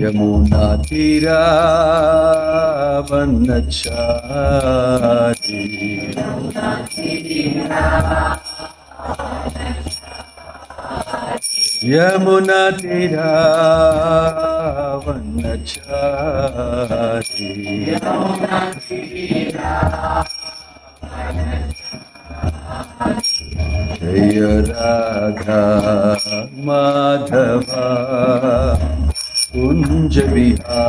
यमुना तीरा वनचारी यमुना तीरा वनचारी जय राधा माधवा कुंज बिहारी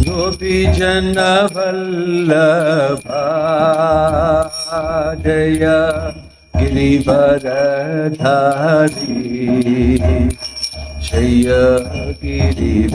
गोपी जन वल्लभा जय गिरिवरधारी जय गिरिवरधारी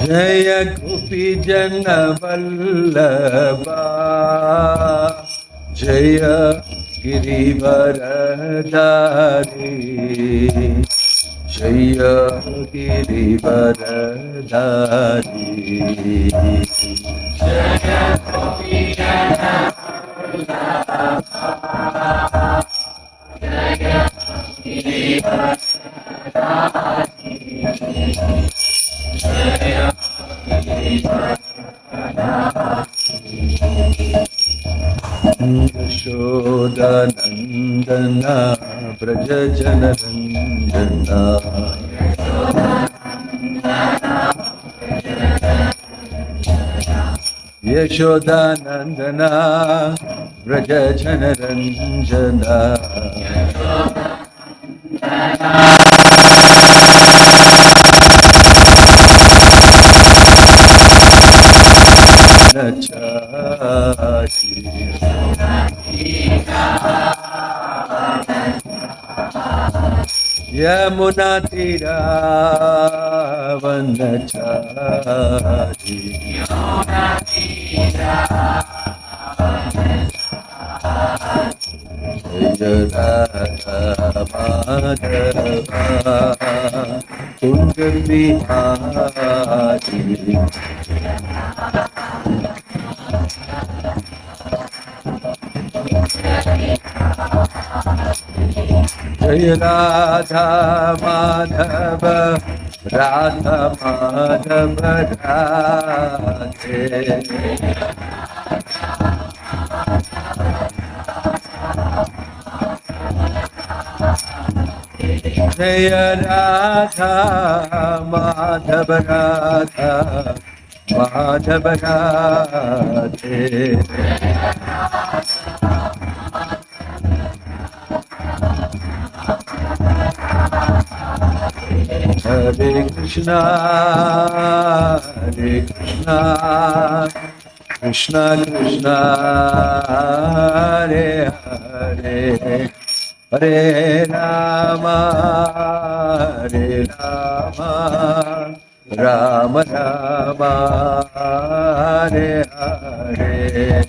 जय गोपी जन वल्लभा जय गिरिवरधारी जय गिरिवरधारी जय गोपी जन वल्लभा जय गिरिवरधारी यशोदानन्दना व्रज जनरञ्जना यशोदानन्दना व्रज जनरञ्जना यमुना तीरा वनचारी जय राधा माधवा कुंज बिहारी जय राधा माधव राधा माधव राधे जय Radha Madhav Radha Madhav Radhe Hare Krishna, Krishna Krishna, Hare Hare, Hare Rama, Rama Rama, Hare Hare.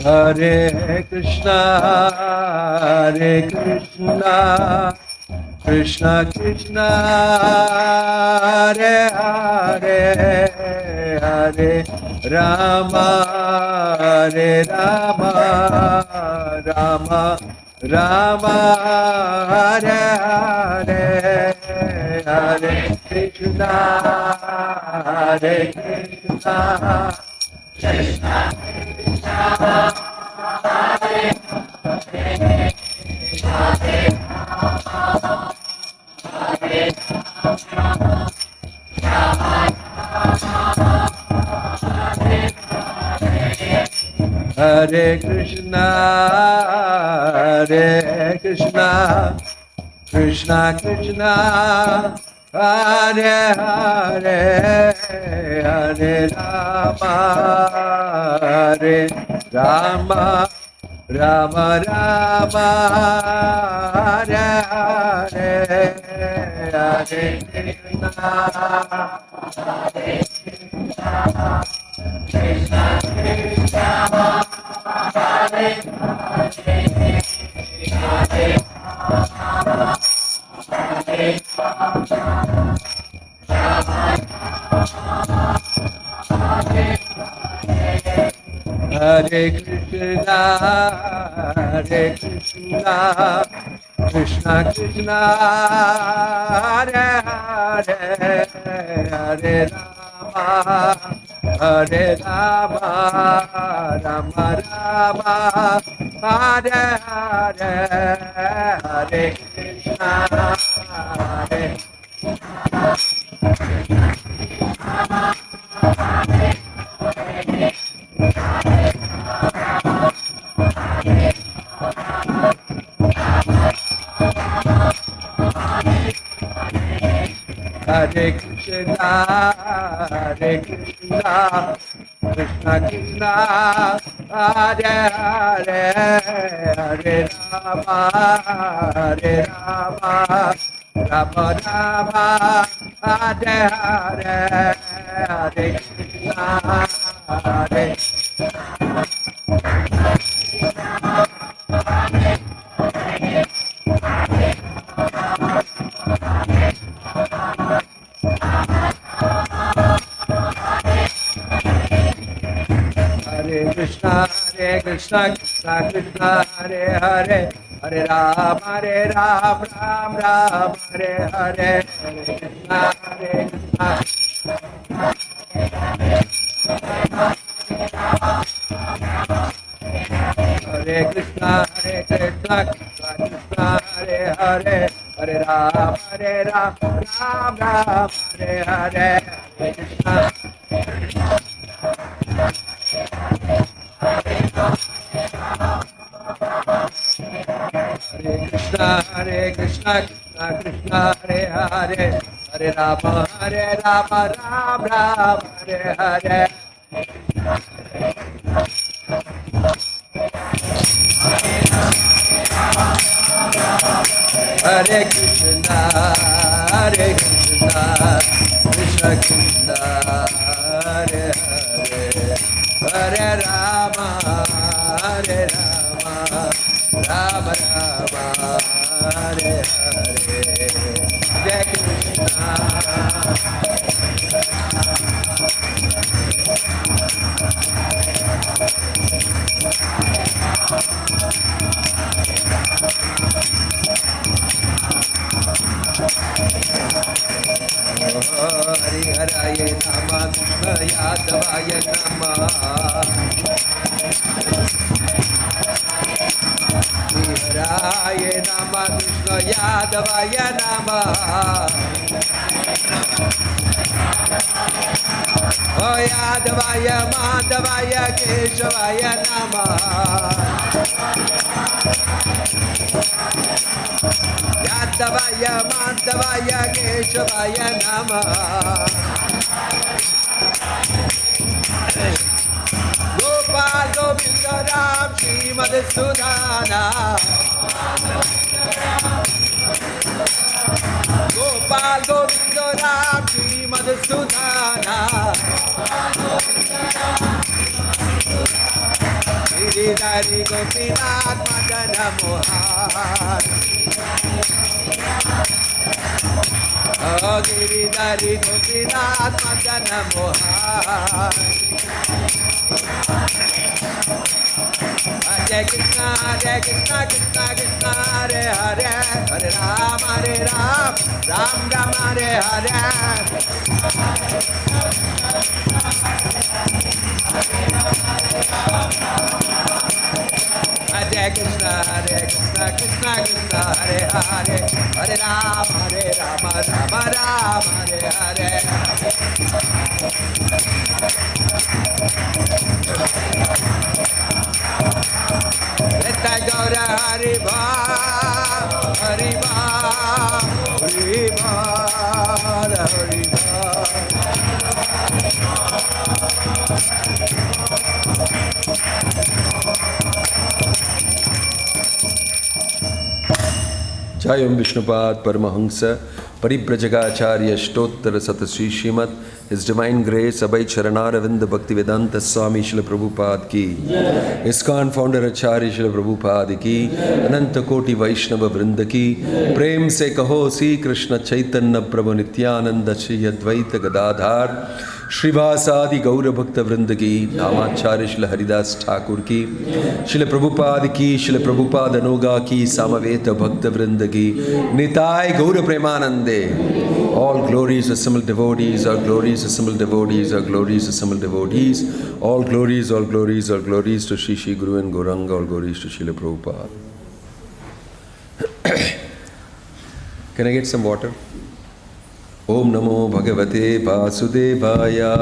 Hare Krishna, Hare Krishna, Krishna Krishna, Hare Hare, Hare Rama, Hare Rama, Rama Rama, Hare Hare. Hare Krishna, Krishna Krishna, Hare Hare, Hare Rama, Rama Rama, Hare Hare, Hare Krishna, Krishna Krishna, Hare Hare, Hare Rama, Hare Rama, Rama Rama, Hare Hare. Hare Krishna, Hare Krishna, Krishna Krishna, Hare Hare, Hare Rama, Hare Rama, Rama Rama, Hare Hare, Hare Krishna, Hare Krishna, Krishna Krishna, Hare Hare, Hare Rama, Hare Rama, Rama Hare Krishna, Hare Krishna, Krishna Krishna, Hare Hare, Hare Rama, Hare Rama, Rama Rama, Hare Hare, Hare Krishna, Hare Hare Krishna, Hare Krishna, Krishna Krishna, Hare Hare, Hare Rama, Hare Rama, Rama Rama, Hare Hare, Hare Krishna, Hare Krishna, Hare Krishna, Krishna Krishna, Hare Hare, Hare Rama, Ram Ram, Hare Hare, Hare Krishna, Hare Krishna, Hare Krishna, Hare Krishna, Krishna Krishna, Hare Hare, Hare Rama, Ram Ram, Hare Hare, Hare Krishna, Hare Krishna, Hare Krishna, Krishna Krishna, Hare Hare, Hare Rama, Ram Ram, Hare Hare. Hare Krishna, Hare Krishna, Krishna Krishna, Hare Hare, Hare Rama, Rama Rama, Hare Hare, Jai Krishna. Hari Haraye Nama, Krishna Yadavaya Nama. Haraye Nama, Krishna Yadavaya Nama. Oh Yadavaya Madhavaya Keshavaya Nama. Yadavaya Madhavaya Keshavaya Nama. Gopal Govinda Ram Shri Madhusudana. Gopal Govinda Ram Shri Madhusudana. Giridhari Gopinath Madana Mohan. Oh Giridhari Gopinath Madana Mohan. Hare Krishna, Hare Krishna, Krishna Krishna, Hare Hare, Hare Rama, Ram Ram, Hare Hare. Hare Krishna, Hare Krishna, Krishna Krishna, Hare Hare, Hare Rama, Rama Rama, Hare Hare. Hari Bol, Hari Bol, Hari Bol, Hari Bol. Jayam Vishnupad Paramahamsa Paribrajagacharya Shtottara Satasri Srimad His Divine Grace Abhay Charanaravinda Bhaktivedanta Swami Srila Prabhupada ki ISKCON Founder Acharya Srila Prabhupada ki Ananta Koti Vaishnava Vrinda ki Prem se kaho Sri Krishna Chaitanya Prabhu Nityananda Shri Advaita Gadadhar Shrivasadi Gaura Bhakta Vrinda ki Namacharya Srila Haridas Thakur ki Srila Prabhupada ki Srila Prabhupada Anoga ki Samaveta Bhakta Vrinda ki Nitai Gaura Premanande. All glories assembled devotees, all glories assembled devotees, all glories assembled devotees, all glories, all glories, all glories to Shri Shri Guru and Gauranga, all glories to Srila Prabhupada. Can I get some water? Om Namo Bhagavate Vasudevaya.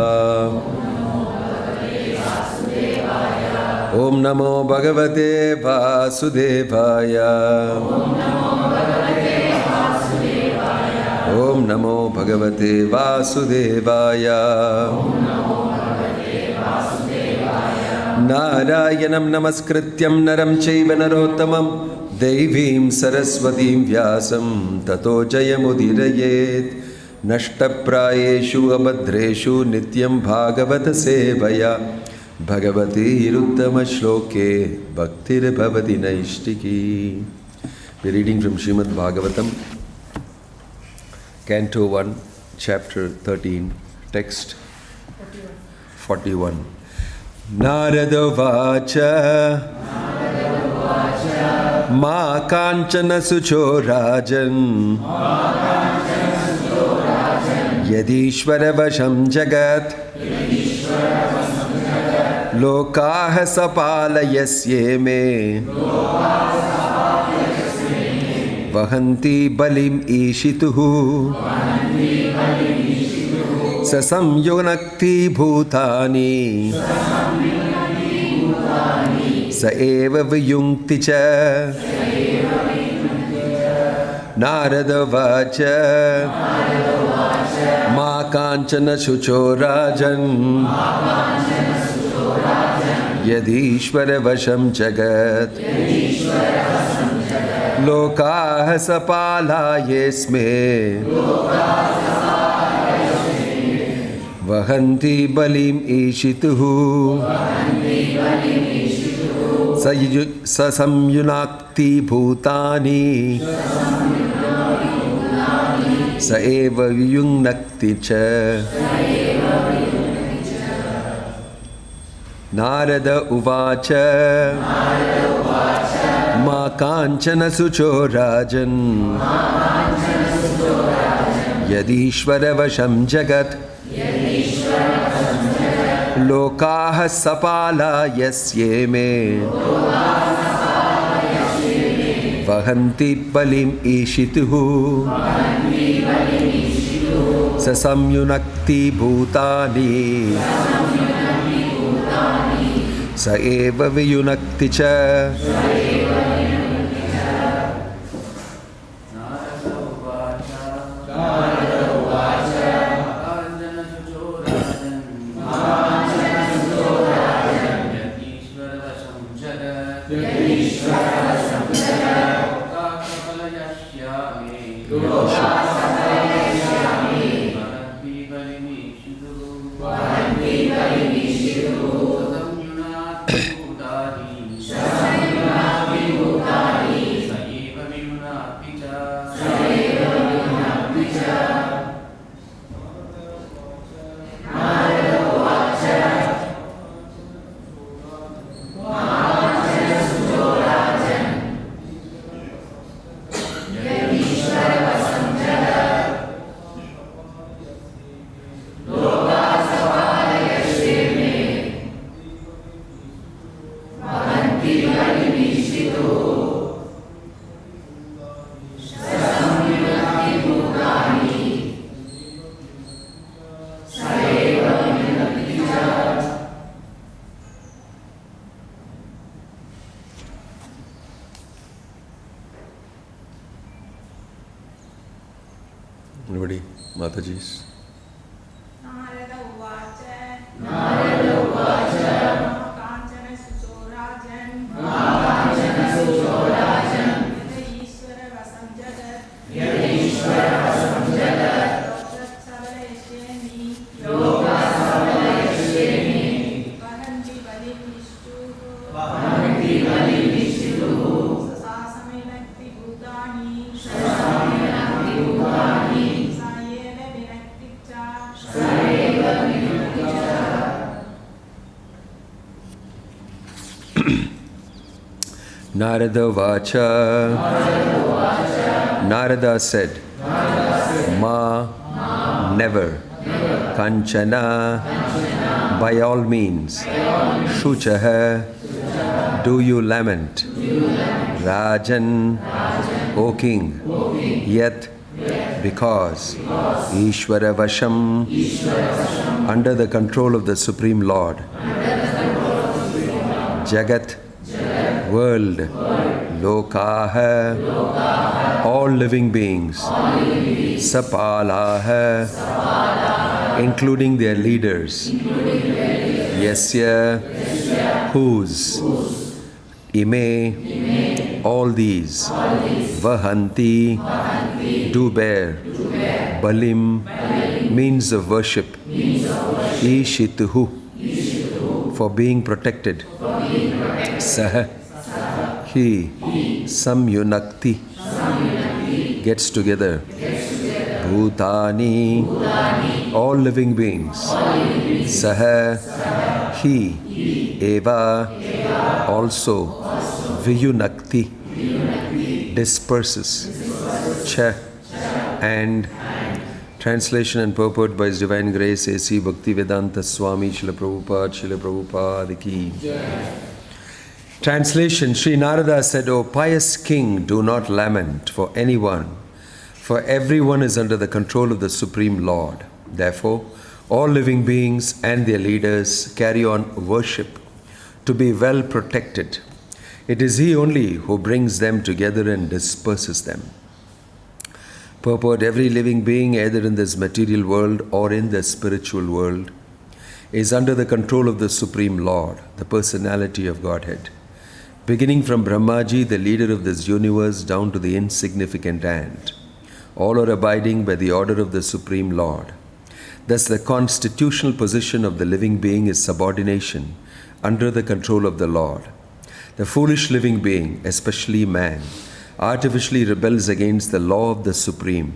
Om Namo Bhagavate Vasudevaya. Om Namo Bhagavate Vasudevaya. Narayanam Namaskrityam Naram Chaiva Narottamam Devim Saraswatim Vyasam Tato Jayamudirayet Nashtaprayeshu Abhadreshu Nityam Bhagavata Sevaya Bhagavati Ruttama Shloke Bhaktir Bhavati Naishtiki. We are reading from Srimad Bhagavatam, Canto 1, Chapter 13, Text 41. Narada Vacha Ma Kanchana Sucho Rajan Yadishvara Vasham Jagat Lokaha Sapalayasyeme me Vahanti Balim Ishituhu Sasam Yonakti Bhutani Saeva Vyunkti Cha Narada Vacha Ma Kanchana Shucho Rajan Yadishvara Vasham Jagat Lokaha Sapalayesme Vahanti Balim Ishituhu Sasamyunakti Bhutani Saeva Vyunakti Cha. Narada Uvacha Ma Kanchana Sucho Rajan Yadishvara Vasham Jagat Lokaha Sapalayasye Vahanti Balim Ishituhu Sasamyunakti Bhutani Saeva Vyunakti Cha. Anybody? Mataji's? Narada Uvacha. Narada Uvacha. Kanchana Suchorajan. Kanchana Suchorajan. Yada Ishvara Vasam Jagat. Yada Ishvara Vasam Jagat. Loka Savalesheni. Loka Savalesheni. Vahanti Valim Vishtuhu. Vahanti Valim Vishtuhu. Sasaminakti Bhutani. Sasaminakti Bhutani. Sayeva Vinakticha. Sayeva Vinakticha. Narada Vacha. Narada said, Ma, never. Kanchana, by all means. Shuchaha, do you lament. Rajan, O king. Yet, because. Ishvara Vasham, under the control of the Supreme Lord. Jagat, world. Lokaha, all living beings. Sapalaha, including their leaders. Yasya, whose. Ime, all these. Vahanti, do bear. Balim, means of worship. Ishituhu, for being protected. Saha, he. Samyunakti, gets together. Bhutani, all living beings. Saha, he. Eva, also. Viyunakti, disperses. Cha, and. Translation and purport by His Divine Grace A.C. Bhaktivedanta Swami Srila Prabhupada ki. Translation. Sri Narada said, O pious king, do not lament for anyone, for everyone is under the control of the Supreme Lord. Therefore, all living beings and their leaders carry on worship to be well protected. It is He only who brings them together and disperses them. Purport. Every living being, either in this material world or in the spiritual world, is under the control of the Supreme Lord, the personality of Godhead. Beginning from Brahmaji, the leader of this universe, down to the insignificant ant, all are abiding by the order of the Supreme Lord. Thus, the constitutional position of the living being is subordination under the control of the Lord. The foolish living being, especially man, artificially rebels against the law of the Supreme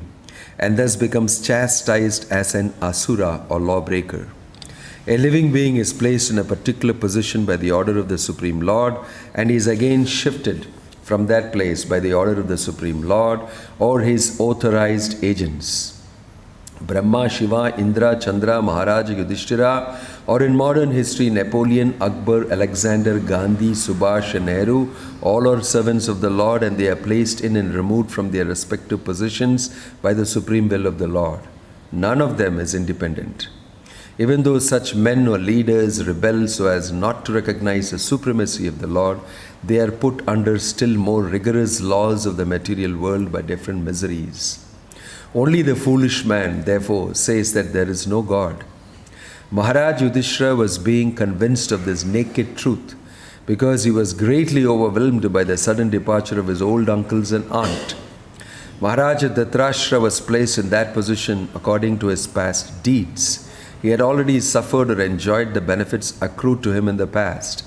and thus becomes chastised as an asura or lawbreaker. A living being is placed in a particular position by the order of the Supreme Lord and is again shifted from that place by the order of the Supreme Lord or his authorized agents. Brahma, Shiva, Indra, Chandra, Maharaja, Yudhishthira, or in modern history, Napoleon, Akbar, Alexander, Gandhi, Subhash, and Nehru, all are servants of the Lord, and they are placed in and removed from their respective positions by the supreme will of the Lord. None of them is independent. Even though such men or leaders rebel so as not to recognize the supremacy of the Lord, they are put under still more rigorous laws of the material world by different miseries. Only the foolish man, therefore, says that there is no God. Maharaj Yudhishthira was being convinced of this naked truth because he was greatly overwhelmed by the sudden departure of his old uncles and aunt. Maharaja Dhritarashtra was placed in that position according to his past deeds. He had already suffered or enjoyed the benefits accrued to him in the past.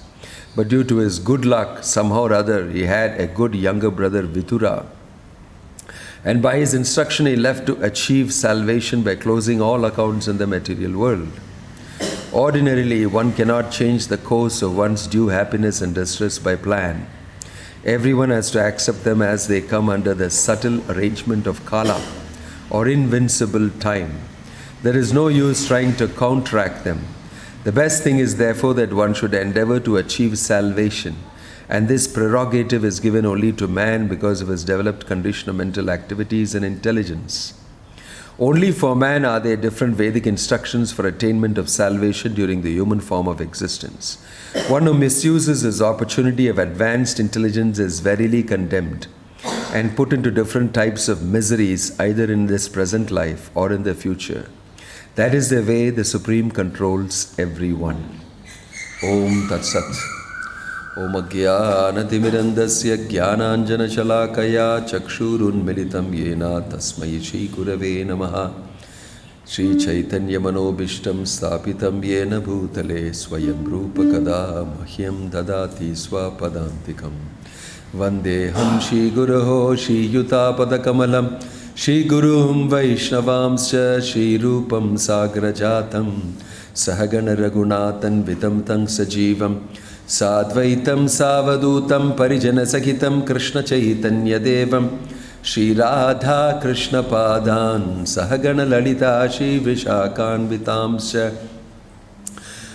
But due to his good luck, somehow or other, he had a good younger brother, Vidura. And by his instruction, he left to achieve salvation by closing all accounts in the material world. Ordinarily, one cannot change the course of one's due happiness and distress by plan. Everyone has to accept them as they come under the subtle arrangement of Kala, or invincible time. There is no use trying to counteract them. The best thing is therefore that one should endeavor to achieve salvation, and this prerogative is given only to man because of his developed condition of mental activities and intelligence. Only for man are there different Vedic instructions for attainment of salvation during the human form of existence. One who misuses his opportunity of advanced intelligence is verily condemned. and put into different types of miseries either in this present life or in the future. That is the way the Supreme controls everyone. Om Tat Sat. Om Ajnanatirmirandasya Jnananjanashalakaya Chakshurunmilitam Yena Tasmai Shri Gurave Namaha. Shri Chaitanya Manobishtam Stapitam Yena Bhutale Swayam Rupa Kada Mahyam Dadati Swapadantikam. Vandeham Shri Guruho Shri Yuta Padakamalam Shri Gurum Vaishnavamscha Shri Rupam Sagrajatam Sahagana Raghunathan Vitam Tang Sajivam Sadvaitam Savadutam Parijana Sakitam Krishna Chaitanya Devam Shri Radha Krishna Padan Sahagana Lalita Shri Vishakan Vitamscha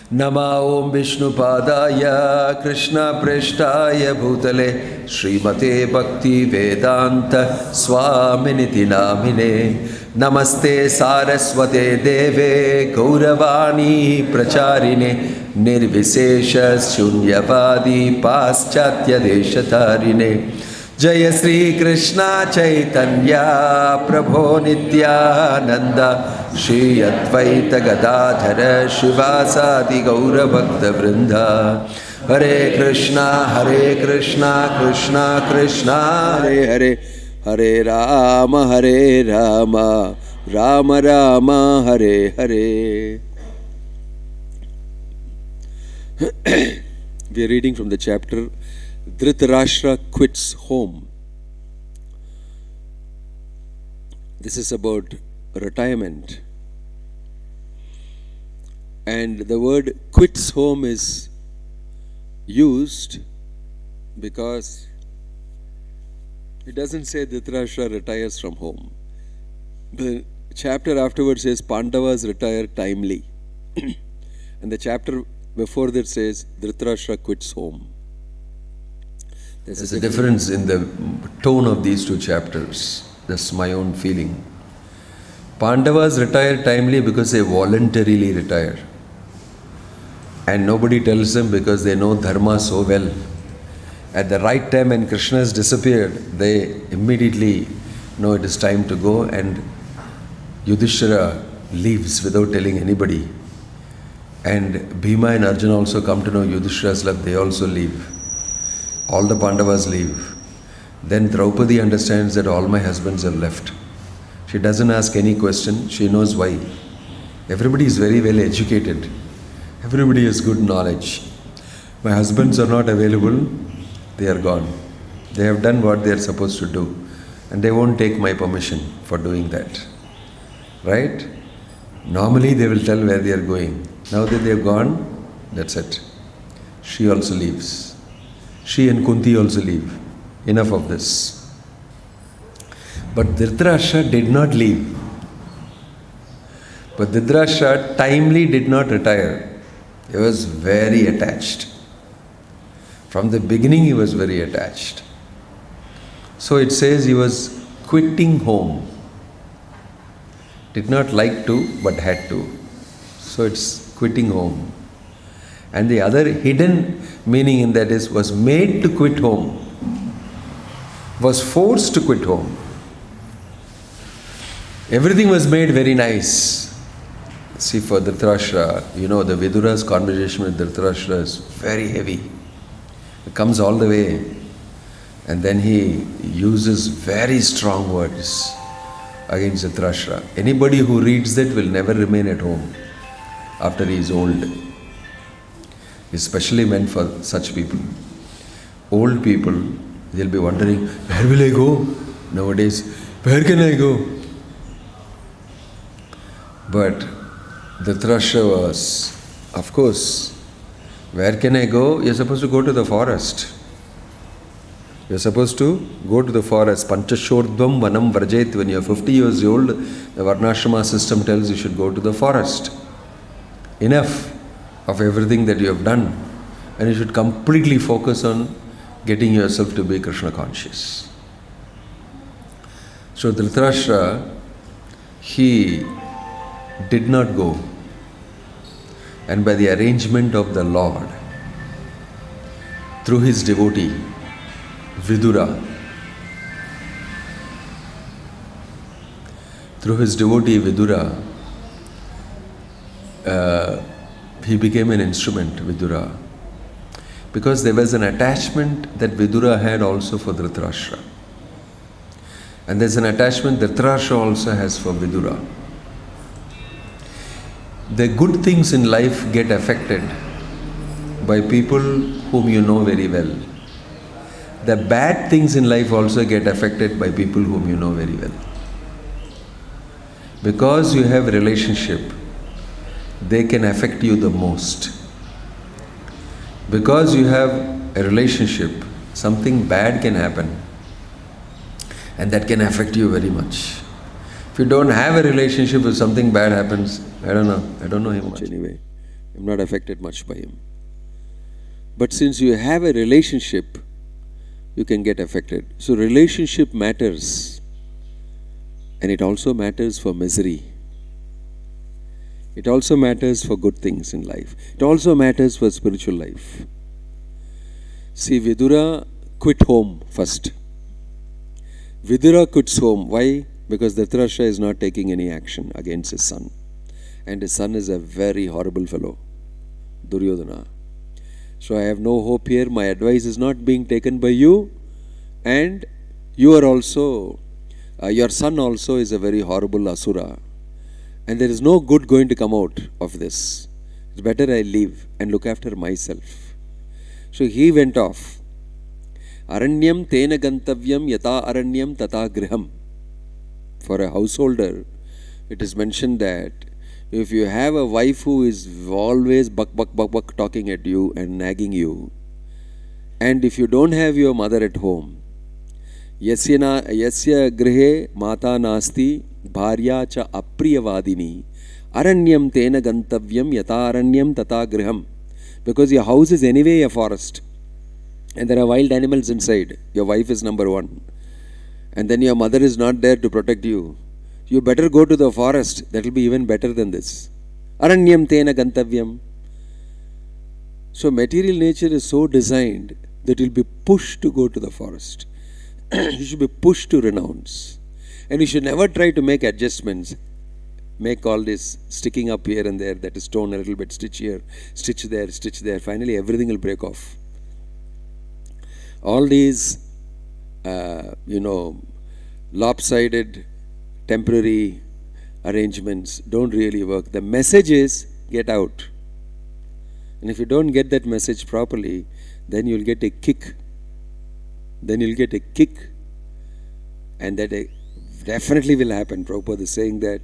Nama Om Vishnu Padaya Krishna Preshtaya Bhutale Srimate Bhakti Vedanta Swaminiti Namine Namaste Saraswate Deve Gauravani Pracharine Nirvisesha Shunyavadi Paschatya Deshatarine Jaya Sri Krishna Chaitanya Prabho Nityananda Shri Advaita Gadadhara Shivasadi Gaura Bhakta Vrinda Hare Krishna Krishna Krishna Hare Hare Hare Rama Rama Rama Hare Hare. We are reading from the chapter Dhritarashtra quits home. This is about retirement. And the word quits home is used because it doesn't say Dhritarashtra retires from home. The chapter afterwards says Pandavas retire timely. And the chapter before that says Dhritarashtra quits home. There's a difference in the tone of these two chapters. That's my own feeling. Pandavas retire timely because they voluntarily retire. And nobody tells them because they know Dharma so well. At the right time when Krishna has disappeared, they immediately know it is time to go, and Yudhishthira leaves without telling anybody. And Bhima and Arjuna also come to know Yudhishthira has left, they also leave. All the Pandavas leave. Then Draupadi understands that all my husbands have left. She doesn't ask any question, she knows why. Everybody is very well educated. Everybody has good knowledge. My husbands are not available, they are gone. They have done what they are supposed to do. And they won't take my permission for doing that. Right? Normally they will tell where they are going. Now that they have gone, that's it. She also leaves. She and Kunti also leave. Enough of this. But Dhritarashtra did not leave. But Dhritarashtra timely did not retire. He was very attached. From the beginning he was very attached. So it says he was quitting home. Did not like to, but had to. So it's quitting home. And the other hidden meaning in that is, was made to quit home. Was forced to quit home. Everything was made very nice. See, for Dhritarashtra, the Vidura's conversation with Dhritarashtra is very heavy. It comes all the way. And then he uses very strong words against Dhritarashtra. Anybody who reads that will never remain at home after he is old. Especially meant for such people. Old people, they'll be wondering, where will I go? Nowadays, where can I go? But Dhritarashtra was, of course, where can I go? You're supposed to go to the forest. You're supposed to go to the forest. Panchashordvam vanam vrajet. When you're 50 years old, the Varnashrama system tells you should go to the forest. Enough of everything that you have done. And you should completely focus on getting yourself to be Krishna conscious. So Dhritarashtra, he did not go. And by the arrangement of the Lord, through his devotee, Vidura, through his devotee Vidura, he became an instrument, Vidura. Because there was an attachment that Vidura had also for Dhritarashtra. And there's an attachment Dhritarashtra also has for Vidura. The good things in life get affected by people whom you know very well. The bad things in life also get affected by people whom you know very well. Because you have a relationship, they can affect you the most. Because you have a relationship, something bad can happen, and that can affect you very much. If you don't have a relationship, if something bad happens, I don't know him much anyway. I'm not affected much by him. But since you have a relationship, you can get affected. So relationship matters. And it also matters for misery. It also matters for good things in life. It also matters for spiritual life. See, Vidura quit home first. Vidura quits home. Why? Because Dhritarashtra is not taking any action against his son. And his son is a very horrible fellow, Duryodhana. So I have no hope here. My advice is not being taken by you. And you are also, your son also is a very horrible Asura. And there is no good going to come out of this. It's better I leave and look after myself. So he went off. Aranyam tena gantavyam yata aranyam tata griham. For a householder, it is mentioned that if you have a wife who is always buck talking at you and nagging you, and if you don't have your mother at home, yasya grihe mata nasti bharya cha apriyavadini aranyam tena gantavyam yata aranyam tata griham. Because your house is anyway a forest and there are wild animals inside. Your wife is number one. And then your mother is not there to protect you. You better go to the forest. That will be even better than this. Aranyam tena gantavyam. So material nature is so designed that you'll be pushed to go to the forest. You should be pushed to renounce. And you should never try to make adjustments. Make all this sticking up here and there, that is torn a little bit, stitch here, stitch there. Finally everything will break off. All these, lopsided, temporary arrangements don't really work. The message is, get out. And if you don't get that message properly, then you'll get a kick. And that definitely will happen. Prabhupada is saying that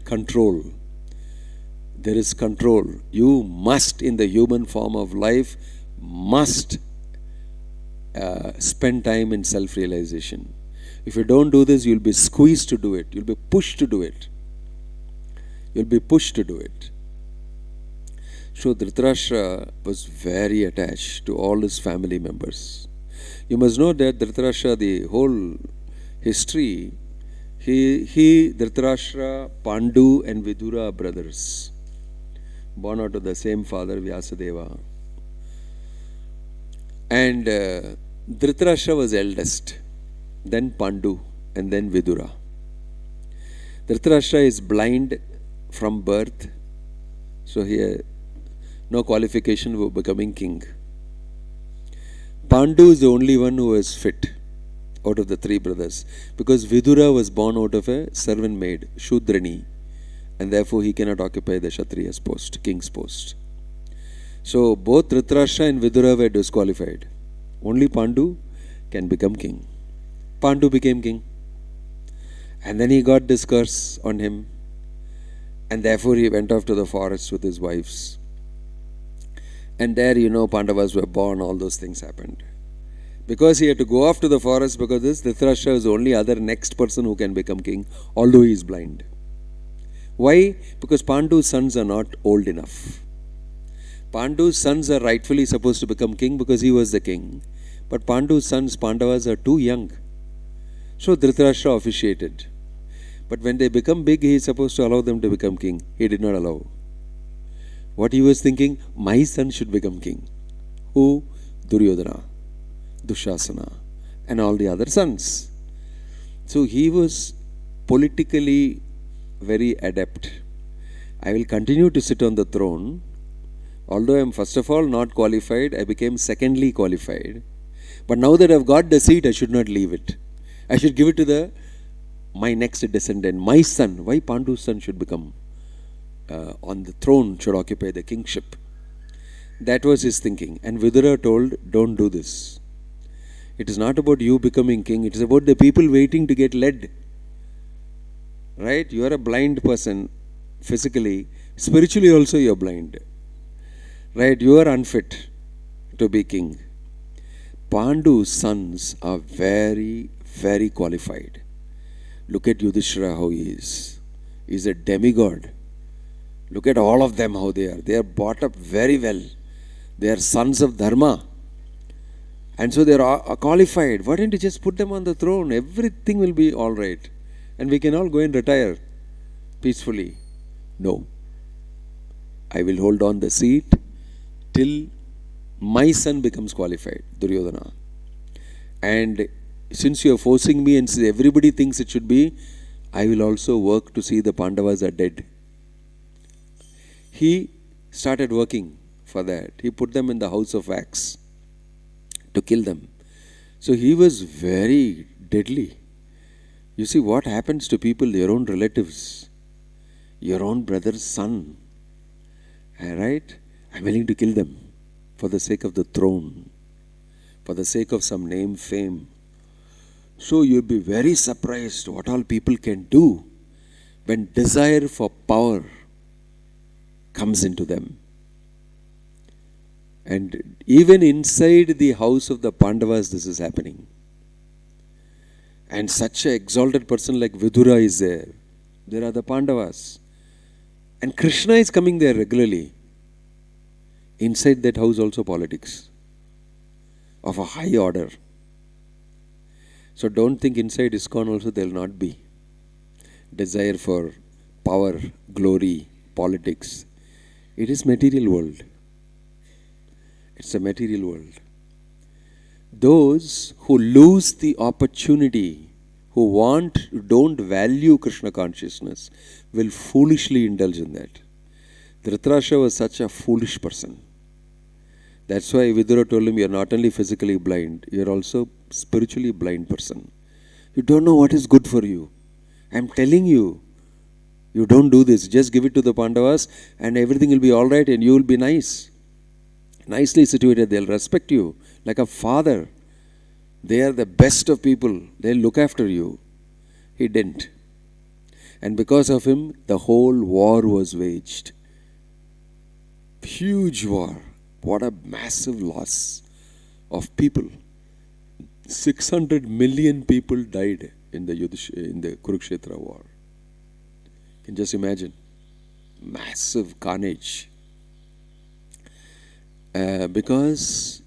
control. There is control. You must, in the human form of life, must spend time in self-realization. If you don't do this, you'll be squeezed to do it. You'll be pushed to do it. So Dhritarashtra was very attached to all his family members. You must know that Dhritarashtra, the whole history, Dhritarashtra, Pandu and Vidura are brothers, born out of the same father, Vyasadeva. And Dhritarashtra was eldest, then Pandu, and then Vidura. Dhritarashtra is blind from birth, so here no qualification for becoming king. Pandu is the only one who was fit out of the three brothers, because Vidura was born out of a servant maid, Shudrani, and therefore he cannot occupy the Kshatriya's post, king's post. So both Dhritarashtra and Vidura were disqualified. Only Pandu can become king. Pandu became king. And then he got discourse on him. And therefore he went off to the forest with his wives. And there, Pandavas were born, all those things happened. Because he had to go off to the forest, because this Dhritarashtra is the only other next person who can become king, although he is blind. Why? Because Pandu's sons are not old enough. Pandu's sons are rightfully supposed to become king because he was the king. But Pandu's sons, Pandavas, are too young. So Dhritarashtra officiated. But when they become big, he is supposed to allow them to become king. He did not allow. What he was thinking, my son should become king. Who? Duryodhana, Dushasana, and all the other sons. So he was politically very adept. I will continue to sit on the throne. Although I am first of all not qualified, I became secondly qualified. But now that I have got the seat, I should not leave it. I should give it to my next descendant, my son. Why Pandu's son should become on the throne, should occupy the kingship? That was his thinking. And Vidura told, don't do this. It is not about you becoming king. It is about the people waiting to get led. Right? You are a blind person physically. Spiritually also you are blind. Right? You are unfit to be king. Pandu's sons are very, very qualified. Look at Yudhishthira, how he is. He is a demigod. Look at all of them, how they are. They are brought up very well. They are sons of Dharma. And so they are qualified. Why don't you just put them on the throne? Everything will be all right. And we can all go and retire peacefully. No. I will hold on the seat till my son becomes qualified, Duryodhana. And since you are forcing me and everybody thinks it should be, I will also work to see the Pandavas are dead. He started working for that. He put them in the house of wax to kill them. So he was very deadly. You see what happens to people, their own relatives, your own brother's son. Right? I'm willing to kill them for the sake of the throne, for the sake of some name, fame. So you'll be very surprised what all people can do when desire for power comes into them. And even inside the house of the Pandavas, this is happening. And such an exalted person like Vidura is there. There are the Pandavas. And Krishna is coming there regularly. Inside that house also politics of a high order. So don't think inside ISKCON also there will not be desire for power, glory, politics. It is material world. It's a material world. Those who lose the opportunity, who don't value Krishna consciousness, will foolishly indulge in that. Dhritarashtra was such a foolish person. That's why Vidura told him, you are not only physically blind, you are also spiritually blind person. You don't know what is good for you. I am telling you, you don't do this. Just give it to the Pandavas and everything will be all right and you will be nice. Nicely situated. They'll respect you like a father. They are the best of people. They'll look after you. He didn't. And because of him, the whole war was waged. Huge war. What a massive loss of people. 600 million people died in the Kurukshetra war. You can just imagine. Massive carnage. Because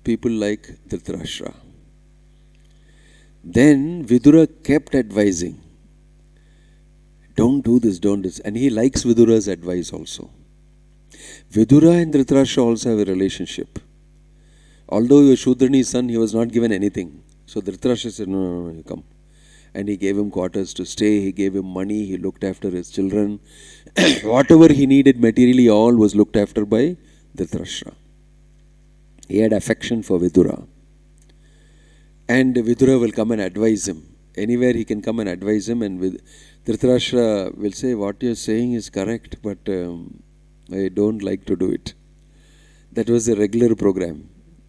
people like Dhritarashtra. Then Vidura kept advising. Don't do this, don't do this. And he likes Vidura's advice also. Vidura and Dhritarashtra also have a relationship. Although he was Shudrani's son, he was not given anything. So Dhritarashtra said, no, you come. And he gave him quarters to stay, he gave him money, he looked after his children. Whatever he needed materially, all was looked after by Dhritarashtra. He had affection for Vidura. And Vidura will come and advise him. Anywhere he can come and advise him, and Dhritarashtra will say, what you are saying is correct, but I don't like to do it. That was the regular program.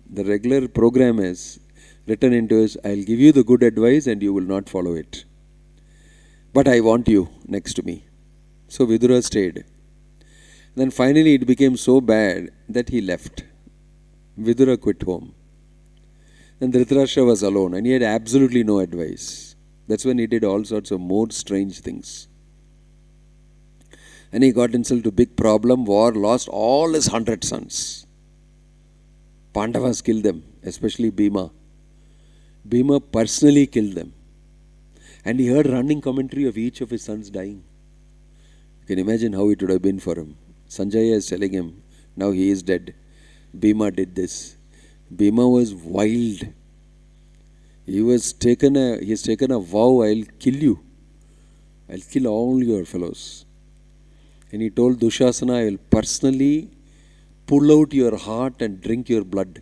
The regular program is written into us, I'll give you the good advice and you will not follow it. But I want you next to me. So Vidura stayed. Then finally it became so bad that he left. Vidura quit home. Then Dhritarashtra was alone and he had absolutely no advice. That's when he did all sorts of more strange things. And he got himself to a big problem, war, lost all his 100 sons. Pandavas killed them, especially Bhima. Bhima personally killed them. And he heard running commentary of each of his sons dying. You can imagine how it would have been for him. Sanjaya is telling him, now he is dead. Bhima did this. Bhima was wild. He has taken a vow, I'll kill you. I'll kill all your fellows. And he told Dushasana, I will personally pull out your heart and drink your blood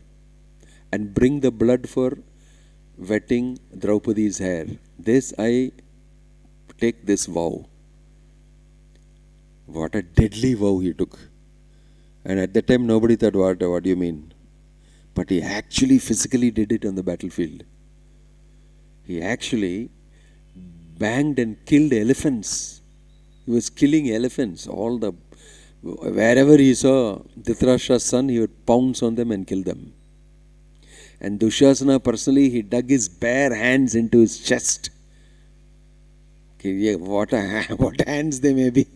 and bring the blood for wetting Draupadi's hair. This I take this vow. What a deadly vow he took. And at that time nobody thought, what do you mean? But he actually physically did it on the battlefield. He actually banged and killed elephants. He was killing elephants. Wherever he saw Dhritarashtra's son, he would pounce on them and kill them. And Dushasana personally, he dug his bare hands into his chest. What hands they may be.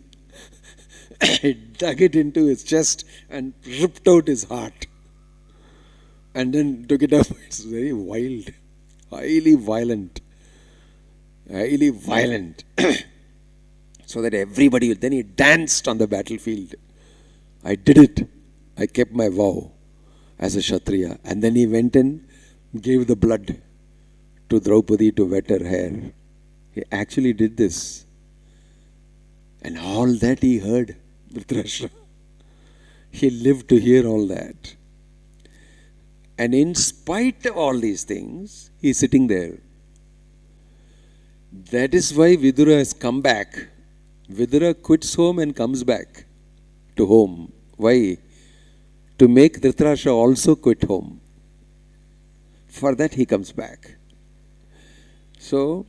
He dug it into his chest and ripped out his heart. And then took it up. It's very wild. Highly violent. Highly violent. So that everybody, then he danced on the battlefield. I did it. I kept my vow as a Kshatriya. And then he went and gave the blood to Draupadi to wet her hair. He actually did this. And all that he heard, Dhritarashtra. He lived to hear all that. And in spite of all these things, he is sitting there. That is why Vidura has come back. Vidura quits home and comes back to home. Why? To make Dhritarashtra also quit home. For that he comes back. So,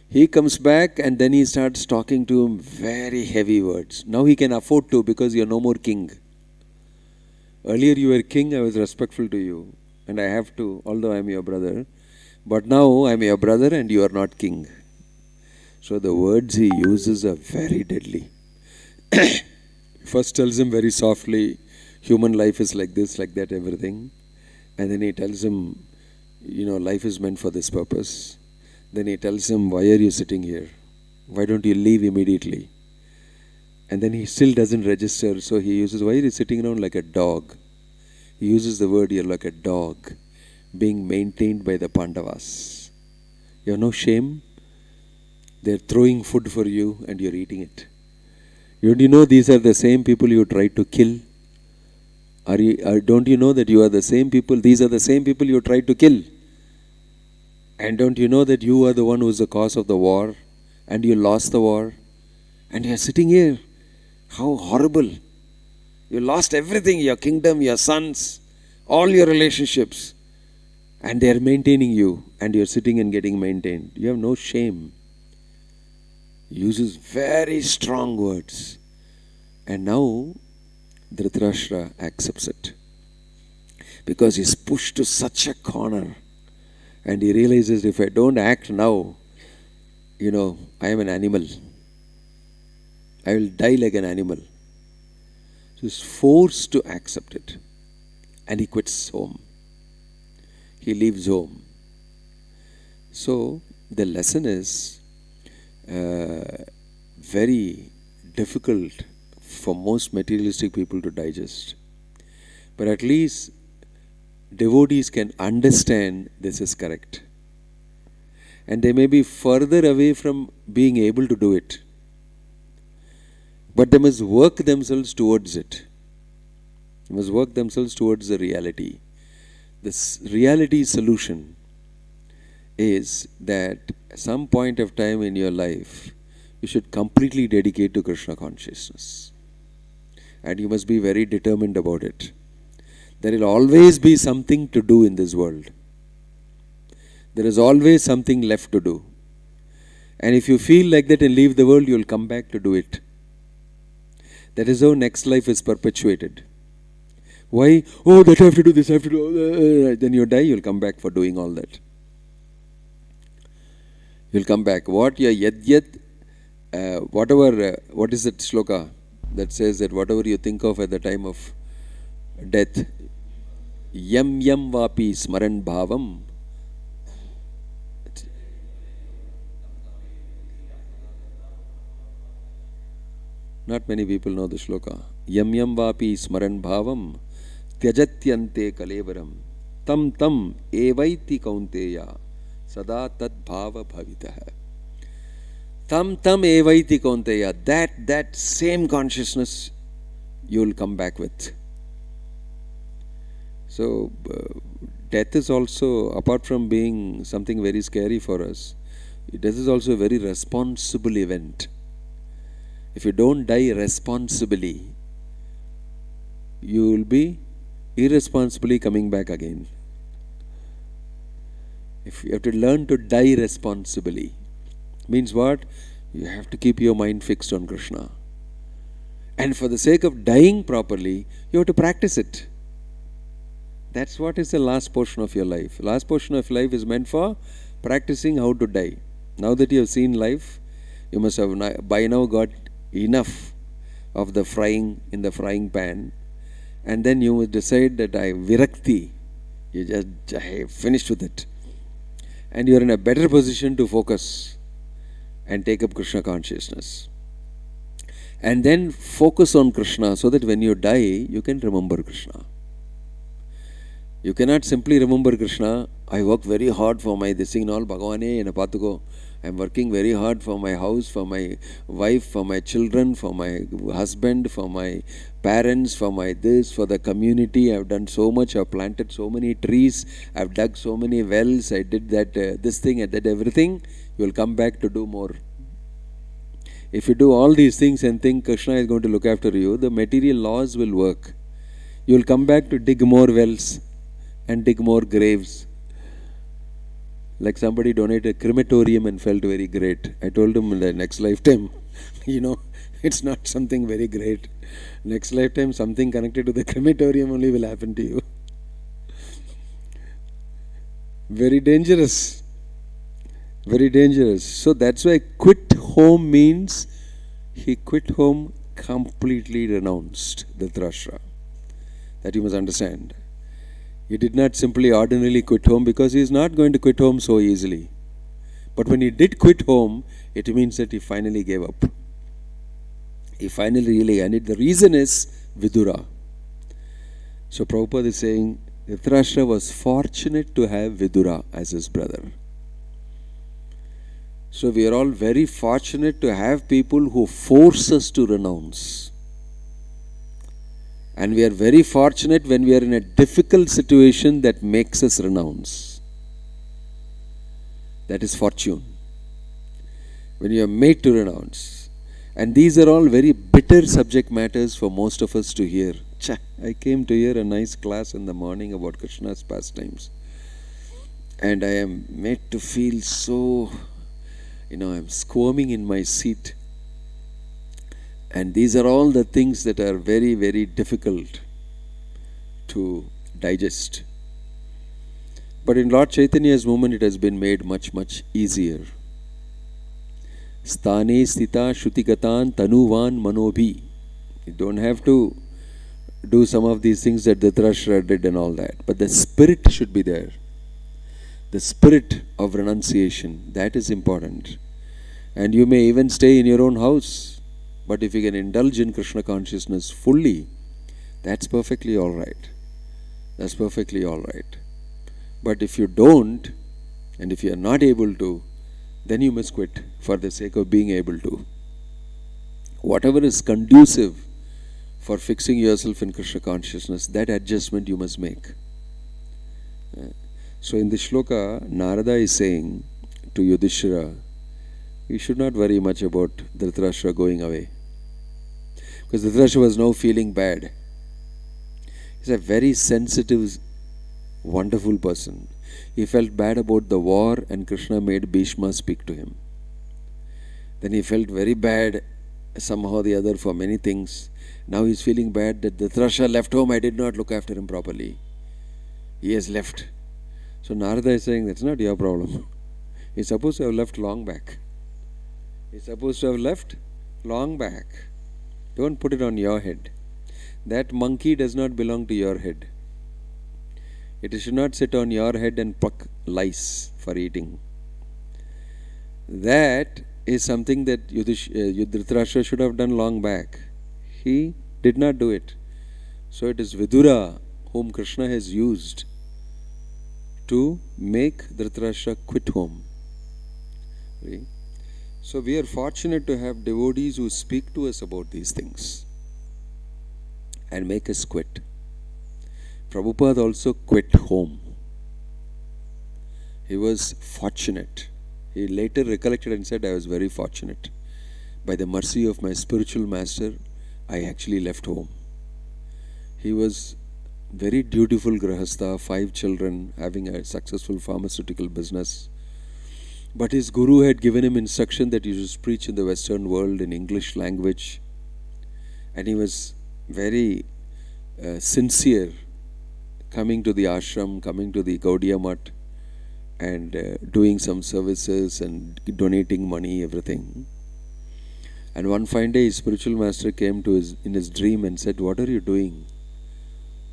he comes back and then he starts talking to him very heavy words. Now he can afford to because you are no more king. Earlier you were king, I was respectful to you. And I have to, although I am your brother. But now I am your brother and you are not king. So the words he uses are very deadly. First tells him very softly, human life is like this, like that, everything. And then he tells him, life is meant for this purpose. Then he tells him, why are you sitting here? Why don't you leave immediately? And then he still doesn't register. So he uses, why are you sitting around like a dog? He uses the word, you're like a dog being maintained by the Pandavas. You have no shame. They're throwing food for you and you're eating it. Don't you know these are the same people you tried to kill? Don't you know that you are the same people? These are the same people you tried to kill. And don't you know that you are the one who is the cause of the war? And you lost the war. And you are sitting here. How horrible. You lost everything, your kingdom, your sons, all your relationships. And they are maintaining you. And you are sitting and getting maintained. You have no shame. Uses very strong words. And now Dhritarashtra accepts it. Because he's pushed to such a corner. And he realizes, if I don't act now, I am an animal. I will die like an animal. So he's forced to accept it. And he quits home. He leaves home. So the lesson is very difficult for most materialistic people to digest. But at least devotees can understand this is correct. And they may be further away from being able to do it. But they must work themselves towards it. They must work themselves towards the reality. This reality solution is that at some point of time in your life, you should completely dedicate to Krishna consciousness. And you must be very determined about it. There will always be something to do in this world. There is always something left to do. And if you feel like that and leave the world, you will come back to do it. That is how next life is perpetuated. Why? Oh, that I have to do this, I have to do. Then you die, you will come back for doing all that. You will come back. What is that shloka that says that whatever you think of at the time of death, yam yam vapi smaran bhavam. Not many people know the shloka. Yam yam vapi smaran bhavam tyajatyante kalevaram tam tam evaiti kaunteya sada tad bhava bhavitah. Tam evaiti kaunteya. That same consciousness you will come back with. So, death is also, apart from being something very scary for us, death is also a very responsible event. If you don't die responsibly, you will be irresponsibly coming back again. If you have to learn to die responsibly, means what? You have to keep your mind fixed on Krishna. And for the sake of dying properly, you have to practice it. That's what is the last portion of your life. Last portion of life is meant for practicing how to die. Now that you have seen life, you must have by now got enough of the frying in the frying pan, and then you must decide that I virakti. You just finished with it, and you are in a better position to focus and take up Krishna consciousness. And then focus on Krishna so that when you die, you can remember Krishna. You cannot simply remember Krishna. I work very hard for my this thing and all. Bhagavane and Patuko. I am working very hard for my house, for my wife, for my children, for my husband, for my parents, for my this, for the community. I have done so much. I have planted so many trees. I have dug so many wells. I did that this thing. I did everything. You will come back to do more. If you do all these things and think Krishna is going to look after you, the material laws will work. You will come back to dig more wells and dig more graves. Like somebody donated a crematorium and felt very great. I told him in the next lifetime, it's not something very great. Next lifetime, something connected to the crematorium only will happen to you. Very dangerous. Very dangerous. So that's why quit home means he quit home completely renounced Dhritarashtra. That you must understand. He did not simply ordinarily quit home because he is not going to quit home so easily. But when he did quit home, it means that he finally gave up. He finally really, and the reason is Vidura. So Prabhupada is saying, Dhritarashtra was fortunate to have Vidura as his brother. So we are all very fortunate to have people who force us to renounce. And we are very fortunate when we are in a difficult situation that makes us renounce. That is fortune. When you are made to renounce. And these are all very bitter subject matters for most of us to hear. I came to hear a nice class in the morning about Krishna's pastimes. And I am made to feel so, I'm squirming in my seat. And these are all the things that are very, very difficult to digest. But in Lord Chaitanya's movement, it has been made much, much easier. Sthane stita shrutigatan tanuvan manobhi. You don't have to do some of these things that Dhritarashtra did and all that. But the spirit should be there. The spirit of renunciation, that is important. And you may even stay in your own house. But if you can indulge in Krishna consciousness fully, that's perfectly all right. That's perfectly all right. But if you don't, and if you are not able to, then you must quit for the sake of being able to. Whatever is conducive for fixing yourself in Krishna consciousness, that adjustment you must make. So in this shloka, Narada is saying to Yudhishthira, you should not worry much about Dhritarashtra going away. Because Dhritarashtra was now feeling bad. He's a very sensitive, wonderful person. He felt bad about the war and Krishna made Bhishma speak to him. Then he felt very bad somehow or the other for many things. Now he's feeling bad that Dhritarashtra left home, I did not look after him properly. He has left. So Narada is saying, that's not your problem. He's supposed to have left long back. He's supposed to have left long back. Don't put it on your head. That monkey does not belong to your head. It should not sit on your head and pluck lice for eating. That is something that Dhritarashtra should have done long back. He did not do it. So it is Vidura whom Krishna has used to make Dhritarashtra quit home. So we are fortunate to have devotees who speak to us about these things and make us quit. Prabhupada also quit home. He was fortunate. He later recollected and said, I was very fortunate. By the mercy of my spiritual master, I actually left home. He was very dutiful grahastha, 5 children, having a successful pharmaceutical business. But his guru had given him instruction that he should preach in the Western world in English language. And he was very sincere, coming to the ashram, coming to the Gaudiya Math, and doing some services and donating money, everything. And one fine day, his spiritual master came to in his dream and said, what are you doing?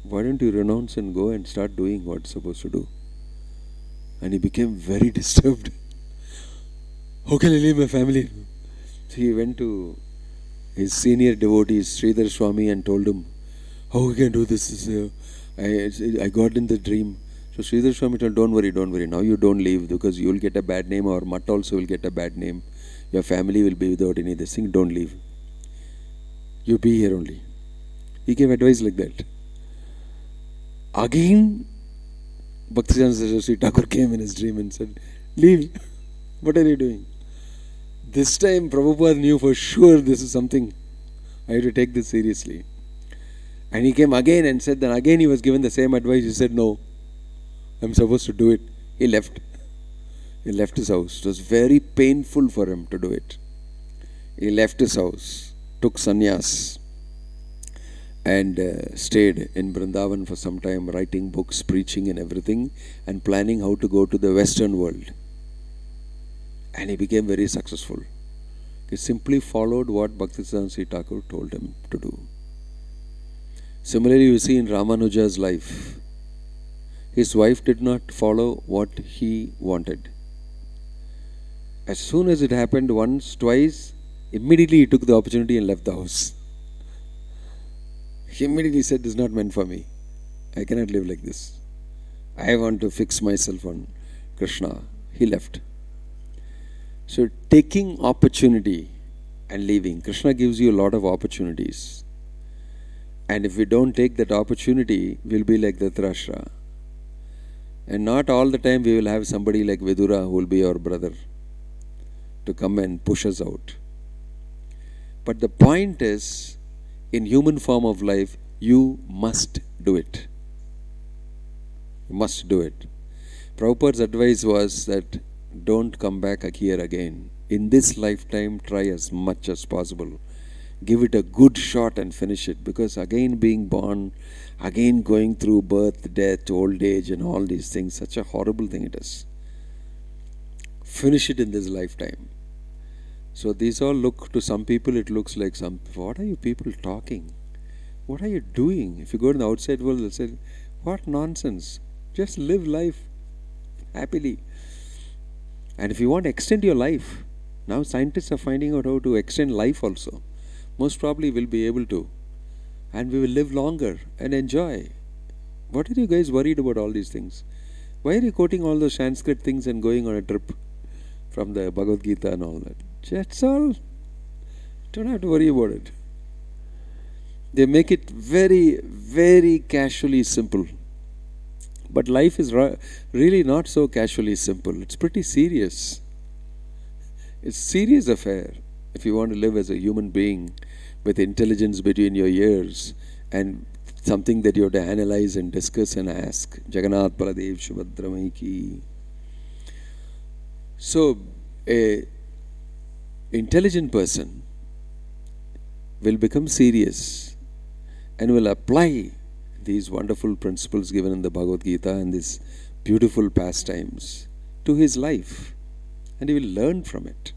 Why don't you renounce and go and start doing what you're supposed to do? And he became very disturbed. How can I leave my family? So he went to his senior devotees, Sridhar Swami, and told him, how we can do this? I got in the dream. So Sridhar Swami told, don't worry. Now you don't leave because you will get a bad name. Our Math also will get a bad name. Your family will be without any this thing. Don't leave. You be here only. He gave advice like that. Again, Bhaktisiddhanta Saraswati Thakur came in his dream and said, leave. What are you doing? This time Prabhupada knew for sure this is something. I have to take this seriously. And he came again and said, then again he was given the same advice. He said, no, I'm supposed to do it. He left. He left his house. It was very painful for him to do it. He left his house, took sannyas, and stayed in Vrindavan for some time, writing books, preaching and everything, and planning how to go to the Western world. And he became very successful. He simply followed what Bhaktisiddhanta Thakur told him to do. Similarly, you see in Ramanuja's life, his wife did not follow what he wanted. As soon as it happened once, twice, immediately he took the opportunity and left the house. He immediately said, this is not meant for me. I cannot live like this. I want to fix myself on Krishna. He left. So taking opportunity and leaving. Krishna gives you a lot of opportunities. And if we don't take that opportunity, we'll be like Dhritarashtra. And not all the time we will have somebody like Vidura who will be our brother to come and push us out. But the point is, in human form of life, you must do it. You must do it. Prabhupada's advice was that don't come back here again. In this lifetime, try as much as possible. Give it a good shot and finish it. Because again being born, again going through birth, death, old age and all these things, such a horrible thing it is. Finish it in this lifetime. So these all look, to some people it looks like what are you people talking? What are you doing? If you go to the outside world, they'll say, what nonsense. Just live life happily. And if you want to extend your life, now scientists are finding out how to extend life also. Most probably we'll be able to. And we will live longer and enjoy. What are you guys worried about all these things? Why are you quoting all those Sanskrit things and going on a trip from the Bhagavad Gita and all that? That's all. Don't have to worry about it. They make it very, very casually simple. But life is really not so casually simple. It's pretty serious. It's a serious affair if you want to live as a human being with intelligence between your ears and something that you have to analyze and discuss and ask. Jagannath Baladev Subhadra ki. So, a intelligent person will become serious and will apply these wonderful principles given in the Bhagavad Gita and these beautiful pastimes to his life, and he will learn from it.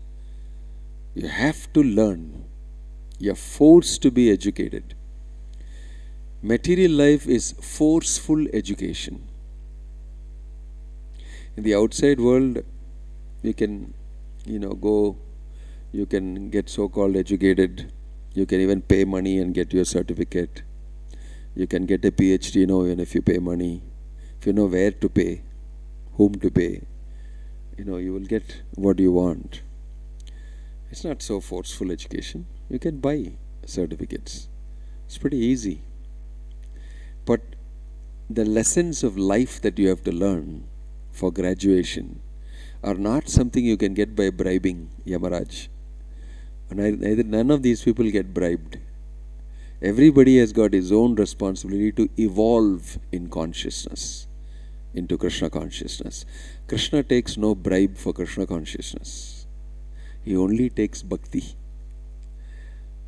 You have to learn. You are forced to be educated. Material life is forceful education. In the outside world, you can, go, you can get so-called educated. You can even pay money and get your certificate. You can get a PhD now even if you pay money. If you know where to pay, whom to pay, you will get what you want. It's not so forceful education. You can buy certificates. It's pretty easy. But the lessons of life that you have to learn for graduation are not something you can get by bribing Yamaraj. None of these people get bribed. Everybody has got his own responsibility to evolve in consciousness, into Krishna consciousness. Krishna takes no bribe for Krishna consciousness. He only takes bhakti.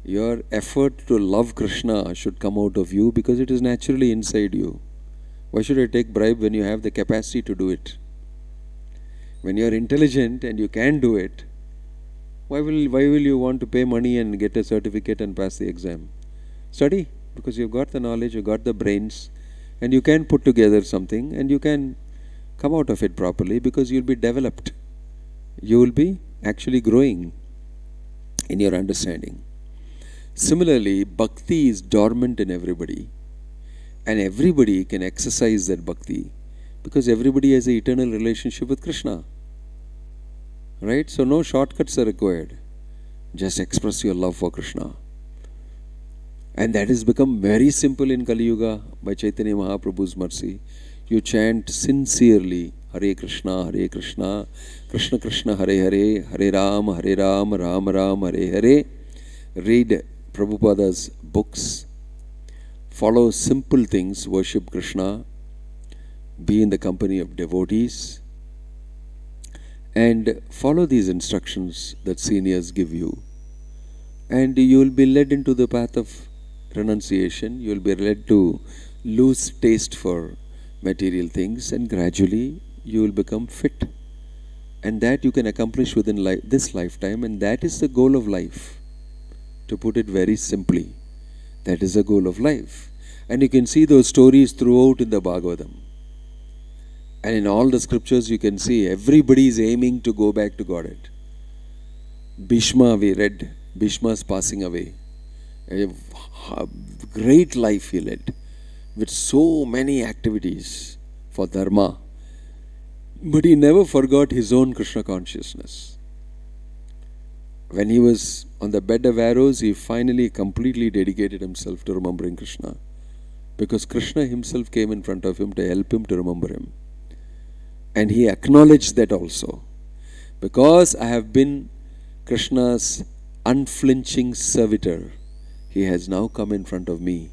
Your effort to love Krishna should come out of you because it is naturally inside you. Why should I take bribe when you have the capacity to do it? When you are intelligent and you can do it, why will you want to pay money and get a certificate and pass the exam? Study, because you've got the knowledge, you've got the brains, and you can put together something and you can come out of it properly because you'll be developed. You will be actually growing in your understanding. Similarly, bhakti is dormant in everybody, and everybody can exercise that bhakti because everybody has an eternal relationship with Krishna. Right? So no shortcuts are required. Just express your love for Krishna. And that has become very simple in Kali Yuga by Chaitanya Mahaprabhu's mercy. You chant sincerely Hare Krishna, Krishna Krishna, Hare Hare, Hare Ram, Ram Ram, Hare Hare. Read Prabhupada's books. Follow simple things, worship Krishna. Be in the company of devotees. And follow these instructions that seniors give you. And you will be led into the path of renunciation. You will be led to lose taste for material things, and gradually you will become fit. And that you can accomplish within this lifetime, and that is the goal of life. To put it very simply, that is the goal of life. And you can see those stories throughout in the Bhagavatam. And in all the scriptures you can see everybody is aiming to go back to Godhead. Bhishma, we read, Bhishma's passing away. A great life he led with so many activities for dharma. But he never forgot his own Krishna consciousness. When he was on the bed of arrows, he finally completely dedicated himself to remembering Krishna. Because Krishna himself came in front of him to help him to remember him. And he acknowledged that also. Because I have been Krishna's unflinching servitor, he has now come in front of me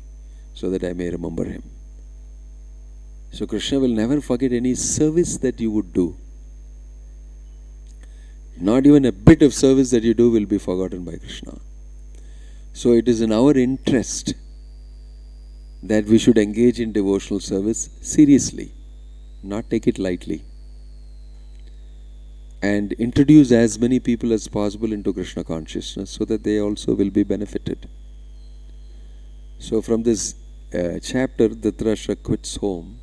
so that I may remember him. So Krishna will never forget any service that you would do. Not even a bit of service that you do will be forgotten by Krishna. So it is in our interest that we should engage in devotional service seriously, not take it lightly. And introduce as many people as possible into Krishna consciousness so that they also will be benefited. So from this chapter, Dhritarashtra quits home,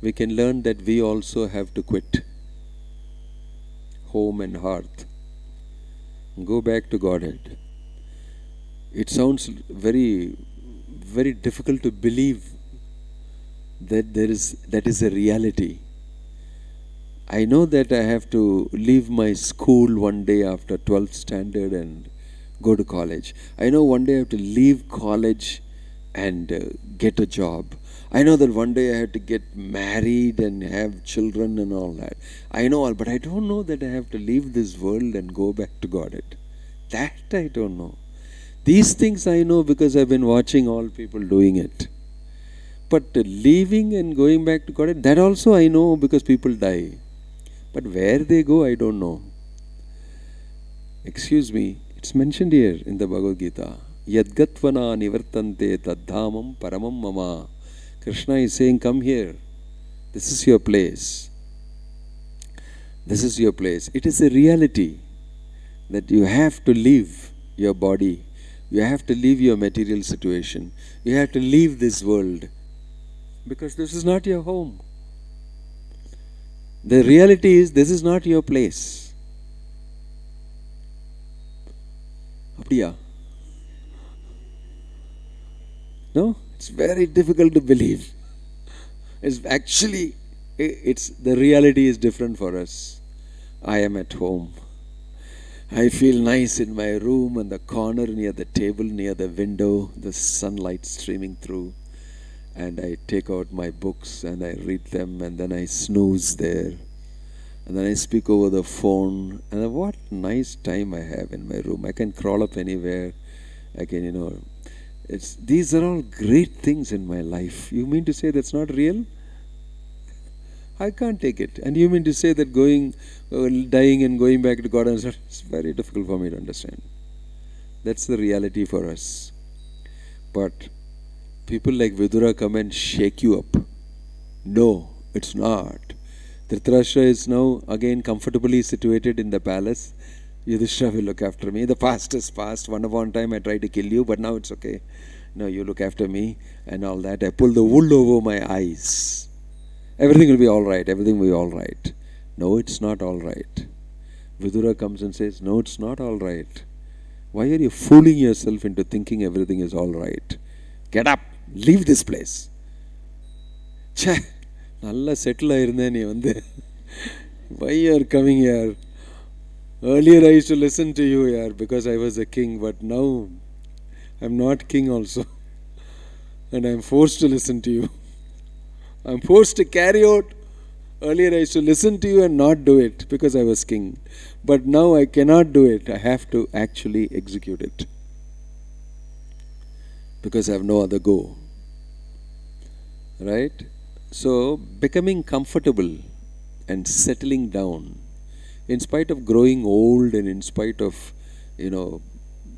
we can learn that we also have to quit home and hearth. Go back to Godhead. It sounds very, very difficult to believe that that is a reality. I know that I have to leave my school one day after 12th standard and go to college. I know one day I have to leave college and get a job. I know that one day I have to get married and have children and all that. I know all, but I don't know that I have to leave this world and go back to Godhead. That I don't know. These things I know because I've been watching all people doing it. But leaving and going back to Godhead, that also I know because people die. But where they go, I don't know. Excuse me, it's mentioned here in the Bhagavad Gita. Yadgatvana nivartante taddhamam paramam mama. Krishna is saying, come here. This is your place. This is your place. It is a reality that you have to leave your body. You have to leave your material situation. You have to leave this world. Because this is not your home. The reality is, this is not your place. Abdiya? No? It's very difficult to believe. It's actually, the reality is different for us. I am at home. I feel nice in my room and the corner near the table, near the window, the sunlight streaming through. And I take out my books and I read them, and then I snooze there. And then I speak over the phone. And what nice time I have in my room. I can crawl up anywhere. I can, these are all great things in my life. You mean to say that's not real? I can't take it. And you mean to say that dying and going back to God, it's very difficult for me to understand. That's the reality for us. But people like Vidura come and shake you up. No, it's not. Dhritarashtra is now again comfortably situated in the palace. Yudhishthira will look after me. The past is past. One upon a time I tried to kill you, but now it's okay. No, you look after me and all that. I pull the wool over my eyes. Everything will be all right. Everything will be all right. No, it's not all right. Vidura comes and says, no, it's not all right. Why are you fooling yourself into thinking everything is all right? Get up. Leave this place. Che, nalla settle aayirundha nee vande. Why you are coming here? Earlier I used to listen to you here because I was a king, but now I'm not king also. And I'm forced to listen to you. I'm forced to carry out. Earlier I used to listen to you and not do it because I was king. But now I cannot do it. I have to actually execute it. Because I have no other go. Right? So, becoming comfortable and settling down, in spite of growing old and in spite of,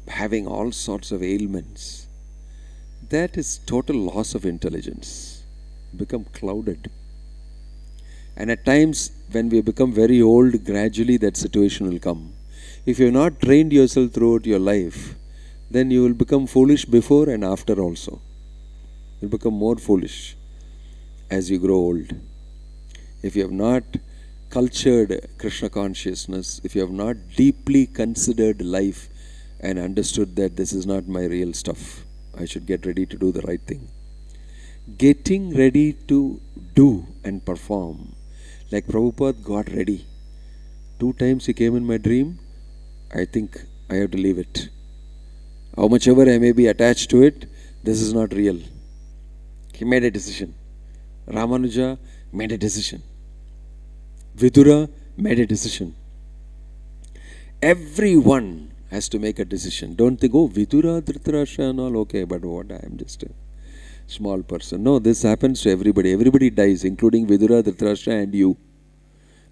having all sorts of ailments, that is total loss of intelligence. Become clouded. And at times, when we become very old, gradually that situation will come. If you have not trained yourself throughout your life, then you will become foolish before and after also. You will become more foolish as you grow old. If you have not cultured Krishna consciousness, if you have not deeply considered life and understood that this is not my real stuff, I should get ready to do the right thing. Getting ready to do and perform. Like Prabhupada got ready. 2 times he came in my dream. I think I have to leave it. How much ever I may be attached to it, this is not real. He made a decision. Ramanuja made a decision. Vidura made a decision. Everyone has to make a decision. Don't think, oh, Vidura, Dhritarashtra and all, okay, but what, I am just a small person. No, this happens to everybody. Everybody dies, including Vidura, Dhritarashtra and you.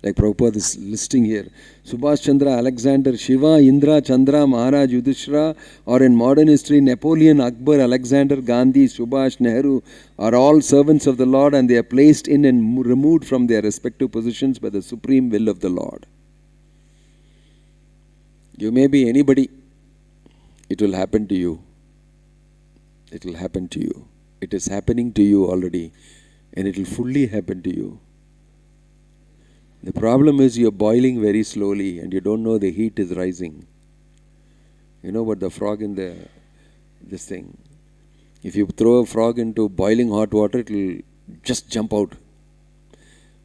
Like Prabhupada is listing here. Subhash Chandra, Alexander, Shiva, Indra, Chandra, Maharaj, Yudhishthira, or in modern history, Napoleon, Akbar, Alexander, Gandhi, Subhash, Nehru are all servants of the Lord, and they are placed in and removed from their respective positions by the supreme will of the Lord. You may be anybody. It will happen to you. It will happen to you. It is happening to you already, and it will fully happen to you. The problem is you're boiling very slowly and you don't know the heat is rising. You know what the frog in this thing. If you throw a frog into boiling hot water, it will just jump out.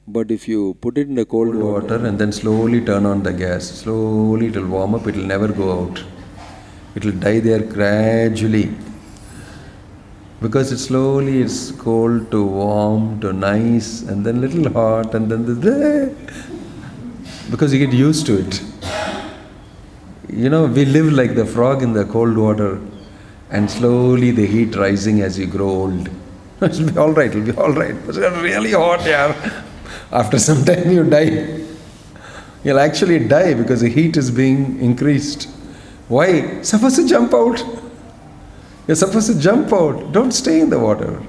But if you put it in the cold water and then slowly turn on the gas, slowly it will warm up, it will never go out. It will die there gradually. Because it's cold to warm to nice and then little hot and then because you get used to it. We live like the frog in the cold water and slowly the heat rising as you grow old. It'll be alright, It's really hot, yeah. After some time you die. You'll actually die because the heat is being increased. Why? Supposed to jump out. You're supposed to jump out. Don't stay in the water.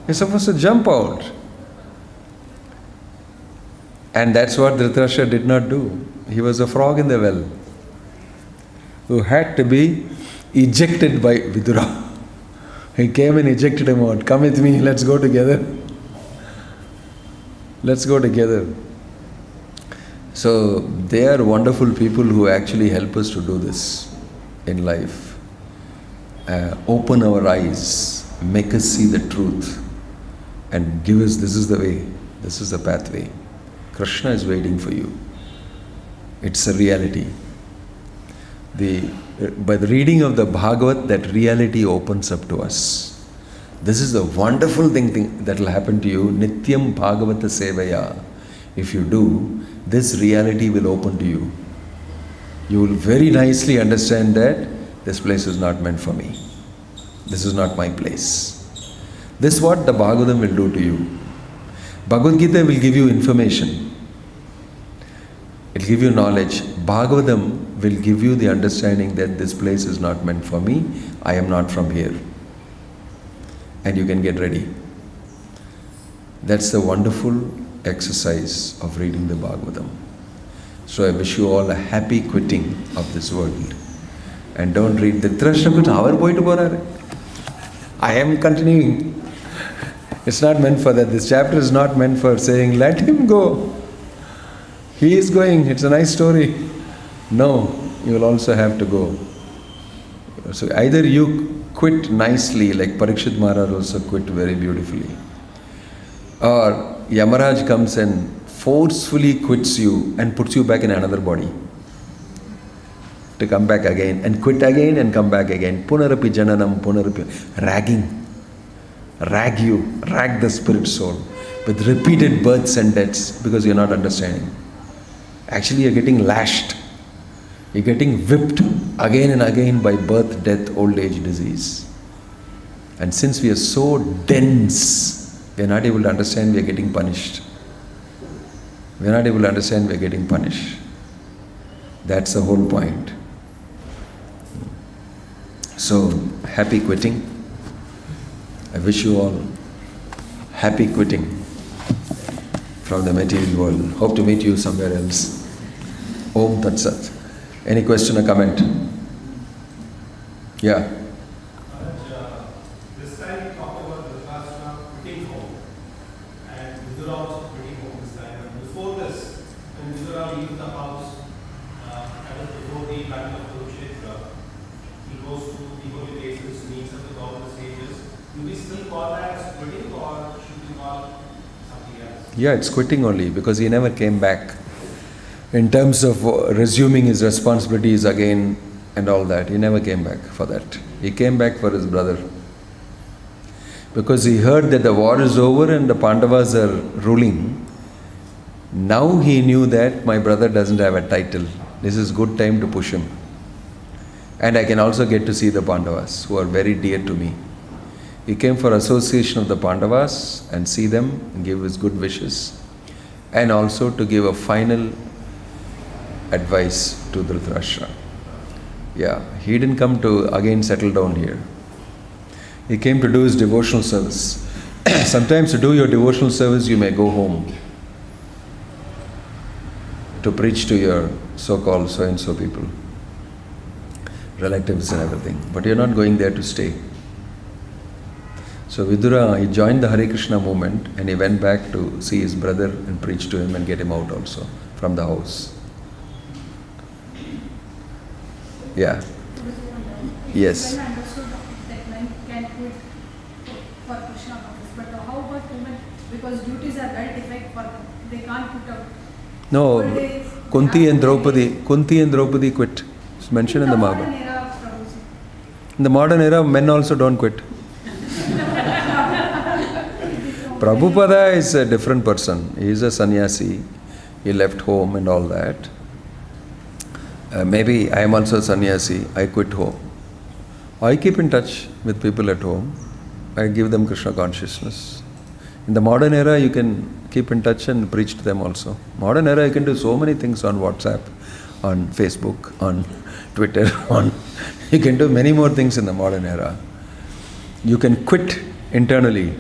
You're supposed to jump out. And that's what Dhritarashtra did not do. He was a frog in the well who had to be ejected by Vidura. He came and ejected him out. Come with me, let's go together. Let's go together. So they are wonderful people who actually help us to do this in life. Open our eyes, make us see the truth, and give us, this is the way, this is the pathway. Krishna is waiting for you. It's a reality. By the reading of the Bhagavat, that reality opens up to us. This is the wonderful thing that will happen to you. Nityam Bhagavata Sevaya. If you do, this reality will open to you. You will very nicely understand that this place is not meant for me. This is not my place. This is what the Bhagavatam will do to you. Bhagavad Gita will give you information. It will give you knowledge. Bhagavatam will give you the understanding that this place is not meant for me. I am not from here. And you can get ready. That's the wonderful exercise of reading the Bhagavatam. So I wish you all a happy quitting of this world. And don't read the Dhritarashtra. I am continuing. It's not meant for that. This chapter is not meant for saying, let him go. He is going. It's a nice story. No, you will also have to go. So either you quit nicely, like Parikshit Maharaj also quit very beautifully, or Yamaraj comes and forcefully quits you and puts you back in another body to come back again and quit again and come back again. Punarapi jananam, punarapi, rag the spirit soul with repeated births and deaths because you're not understanding. Actually, you're getting lashed. You're getting whipped again and again by birth, death, old age, disease. And since we are so dense, we are not able to understand, we are getting punished. We are not able to understand, we are getting punished. That's the whole point. So, happy quitting. I wish you all happy quitting from the material world. Hope to meet you somewhere else. Om Tat Sat. Any question or comment? Yeah. This time you talked about Dhritarashtra quitting home and Vidura also quitting home this time. And before this, when Vidura leaves the house, that was before the battle of Kurukshetra, he goes to devotee places, meets up with all the sages. Do we still call that as quitting or should we call something else? Yeah, it's quitting only because he never came back. In terms of resuming his responsibilities again and all that, he never came back for that. He came back for his brother. Because he heard that the war is over and the Pandavas are ruling. Now he knew that my brother doesn't have a title. This is good time to push him. And I can also get to see the Pandavas, who are very dear to me. He came for association of the Pandavas and see them and give his good wishes. And also to give a final advice to Dhritarashtra. Yeah, he didn't come to again settle down here. He came to do his devotional service. Sometimes to do your devotional service, you may go home to preach to your so-called so-and-so people, relatives and everything. But you're not going there to stay. So Vidura, he joined the Hare Krishna movement and he went back to see his brother and preach to him and get him out also from the house. Yeah. Yes. When I understood that men can quit for Krishna purpose, but how about women? Because duties are very different for them. They can't put out. No, Whole days, Kunti and half Draupadi quit. It's mentioned in the modern Mahabharata. era, Prabhuji. In the modern era, men also don't quit. Prabhupada is a different person. He is a sannyasi. He left home and all that. Maybe I am also a sannyasi. I quit home. I keep in touch with people at home. I give them Krishna consciousness. In the modern era, you can keep in touch and preach to them also. Modern era, you can do so many things on WhatsApp, on Facebook, on Twitter, you can do many more things in the modern era. You can quit internally.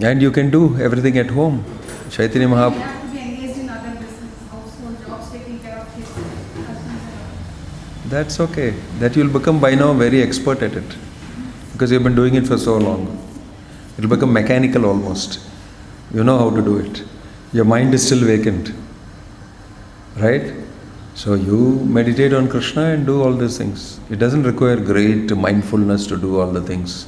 And you can do everything at home. Chaitanya They Mahaprabhu. have to be engaged in other business, household jobs, taking care of kids, husbands and all. That's okay. That you'll become by now very expert at it. Because you've been doing it for so long. It'll become mechanical almost. You know how to do it. Your mind is still vacant. Right? So you meditate on Krishna and do all these things. It doesn't require great mindfulness to do all the things.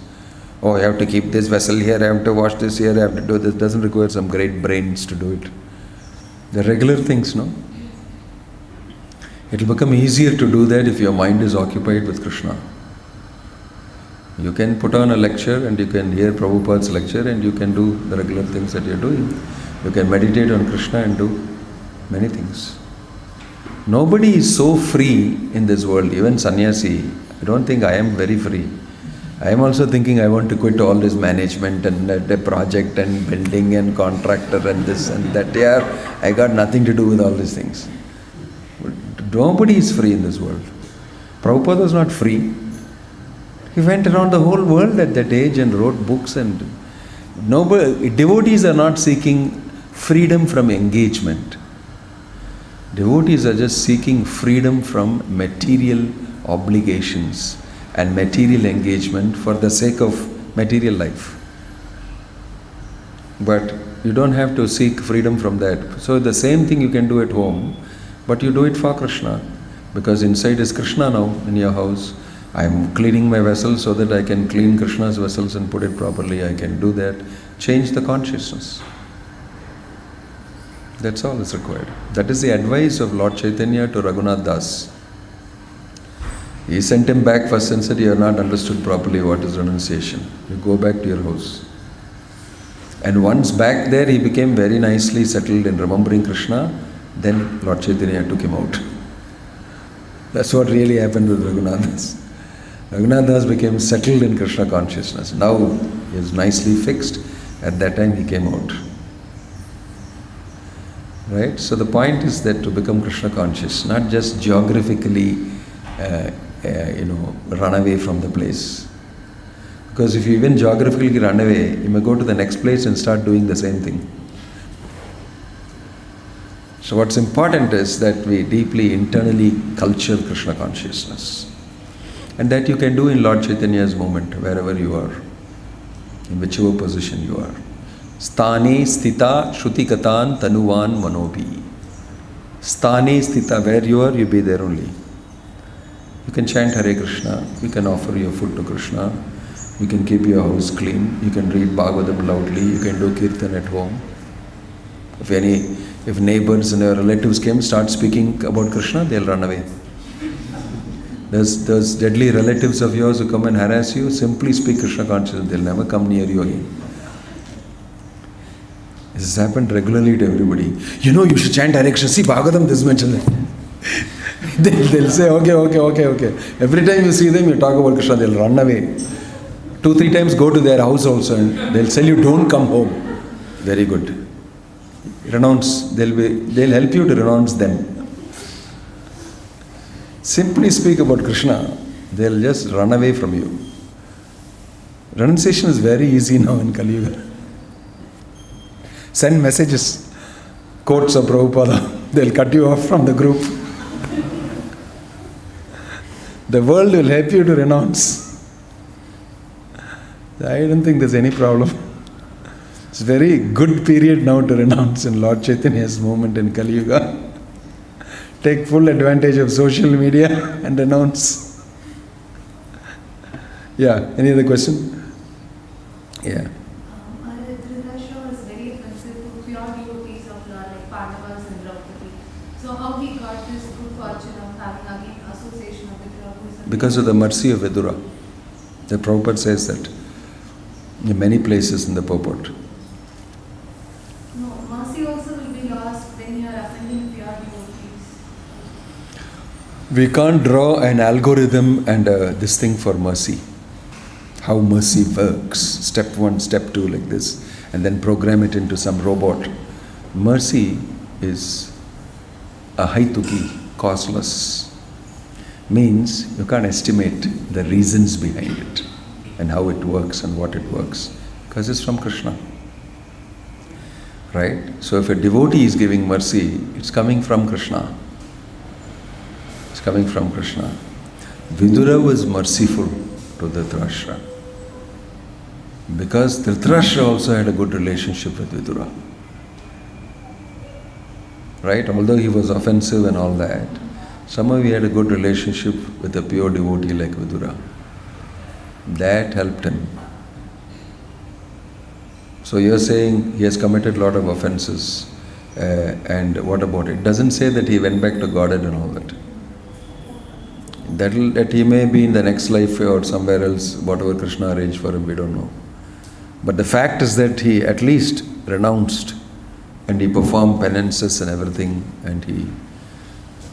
Oh, I have to keep this vessel here, I have to wash this here, I have to do this. It doesn't require some great brains to do it. The regular things, no? It will become easier to do that if your mind is occupied with Krishna. You can put on a lecture and you can hear Prabhupada's lecture and you can do the regular things that you're doing. You can meditate on Krishna and do many things. Nobody is so free in this world, even sannyasi. I don't think I am very free. I am also thinking I want to quit all this management and the project and building and contractor and this and that. Yeah, I got nothing to do with all these things. Nobody is free in this world. Prabhupada was not free. He went around the whole world at that age and wrote books, and devotees are not seeking freedom from engagement. Devotees are just seeking freedom from material obligations and material engagement for the sake of material life. But you don't have to seek freedom from that. So the same thing you can do at home, but you do it for Krishna, because inside is Krishna now in your house. I am cleaning my vessel so that I can clean Krishna's vessels and put it properly. I can do that. Change the consciousness. That's all is required. That is the advice of Lord Chaitanya to Raghunath Das. He sent him back first and said, you have not understood properly what is renunciation. You go back to your house. And once back there, he became very nicely settled in remembering Krishna. Then Lord Chaitanya took him out. That's what really happened with Raghunath Das. Raghunath Das became settled in Krishna consciousness. Now he is nicely fixed. At that time he came out. Right? So the point is that to become Krishna conscious, not just geographically run away from the place. Because if you even geographically run away, you may go to the next place and start doing the same thing. So what's important is that we deeply internally culture Krishna consciousness. And that you can do in Lord Chaitanya's moment, wherever you are, in whichever position you are. Sthane sthita shrutikatan tanuvan manobi. Sthane sthita, where you are, you be there only. You can chant Hare Krishna, you can offer your food to Krishna, you can keep your house clean, you can read Bhagavatam loudly, you can do Kirtan at home. If neighbors and your relatives came, start speaking about Krishna, they'll run away. Those deadly relatives of yours who come and harass you, simply speak Krishna consciousness, they'll never come near you again. This has happened regularly to everybody. You should chant Hare Krishna. See, Bhagavatam, this mentioned. They'll say, okay. Every time you see them, you talk about Krishna, they'll run away. 2-3 times go to their house also and they'll tell you, don't come home. Very good. Renounce. They'll help you to renounce them. Simply speak about Krishna, they'll just run away from you. Renunciation is very easy now in Kali Yuga. Send messages, quotes of Prabhupada, they'll cut you off from the group. The world will help you to renounce. I don't think there's any problem. It's a very good period now to renounce in Lord Chaitanya's moment in Kali Yuga. Take full advantage of social media and renounce. Yeah, any other question? Yeah. Dhritarashtra was very offensive to pure devotees of Lord, like Pandavas and Draupadi. So how he got this good fortune of having again association of Vidura? Because of the mercy of Vidura. The Prabhupada says that in many places in the purport. No, mercy also will be lost when you are offending pure devotees. We can't draw an algorithm and this thing for mercy. How mercy works. Step 1, step 2 like this. And then program it into some robot. Mercy is ahaituki, causeless. Means you can't estimate the reasons behind it and how it works and what it works. Because it's from Krishna. Right? So if a devotee is giving mercy, it's coming from Krishna. It's coming from Krishna. Vidura was merciful to Dhritarashtra. Because Dhritarashtra also had a good relationship with Vidura. Right? Although he was offensive and all that, somehow he had a good relationship with a pure devotee like Vidura. That helped him. So you're saying he has committed a lot of offenses, and what about it? It doesn't say that he went back to Godhead and all that. That he may be in the next life or somewhere else, whatever Krishna arranged for him, we don't know. But the fact is that he at least renounced and he performed penances and everything, and he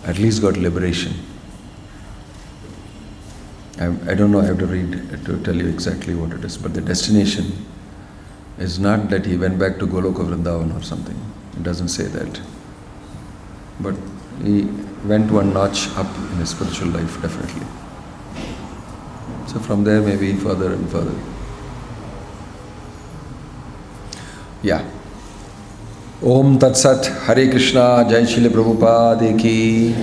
at least got liberation. I don't know, I have to read to tell you exactly what it is, but the destination is not that he went back to Goloka Vrindavan or something. It doesn't say that. But he went one notch up in his spiritual life, definitely. So from there, maybe further and further. Yeah. Om Tat Sat, Hare Krishna, Jai Srila Prabhupada ki.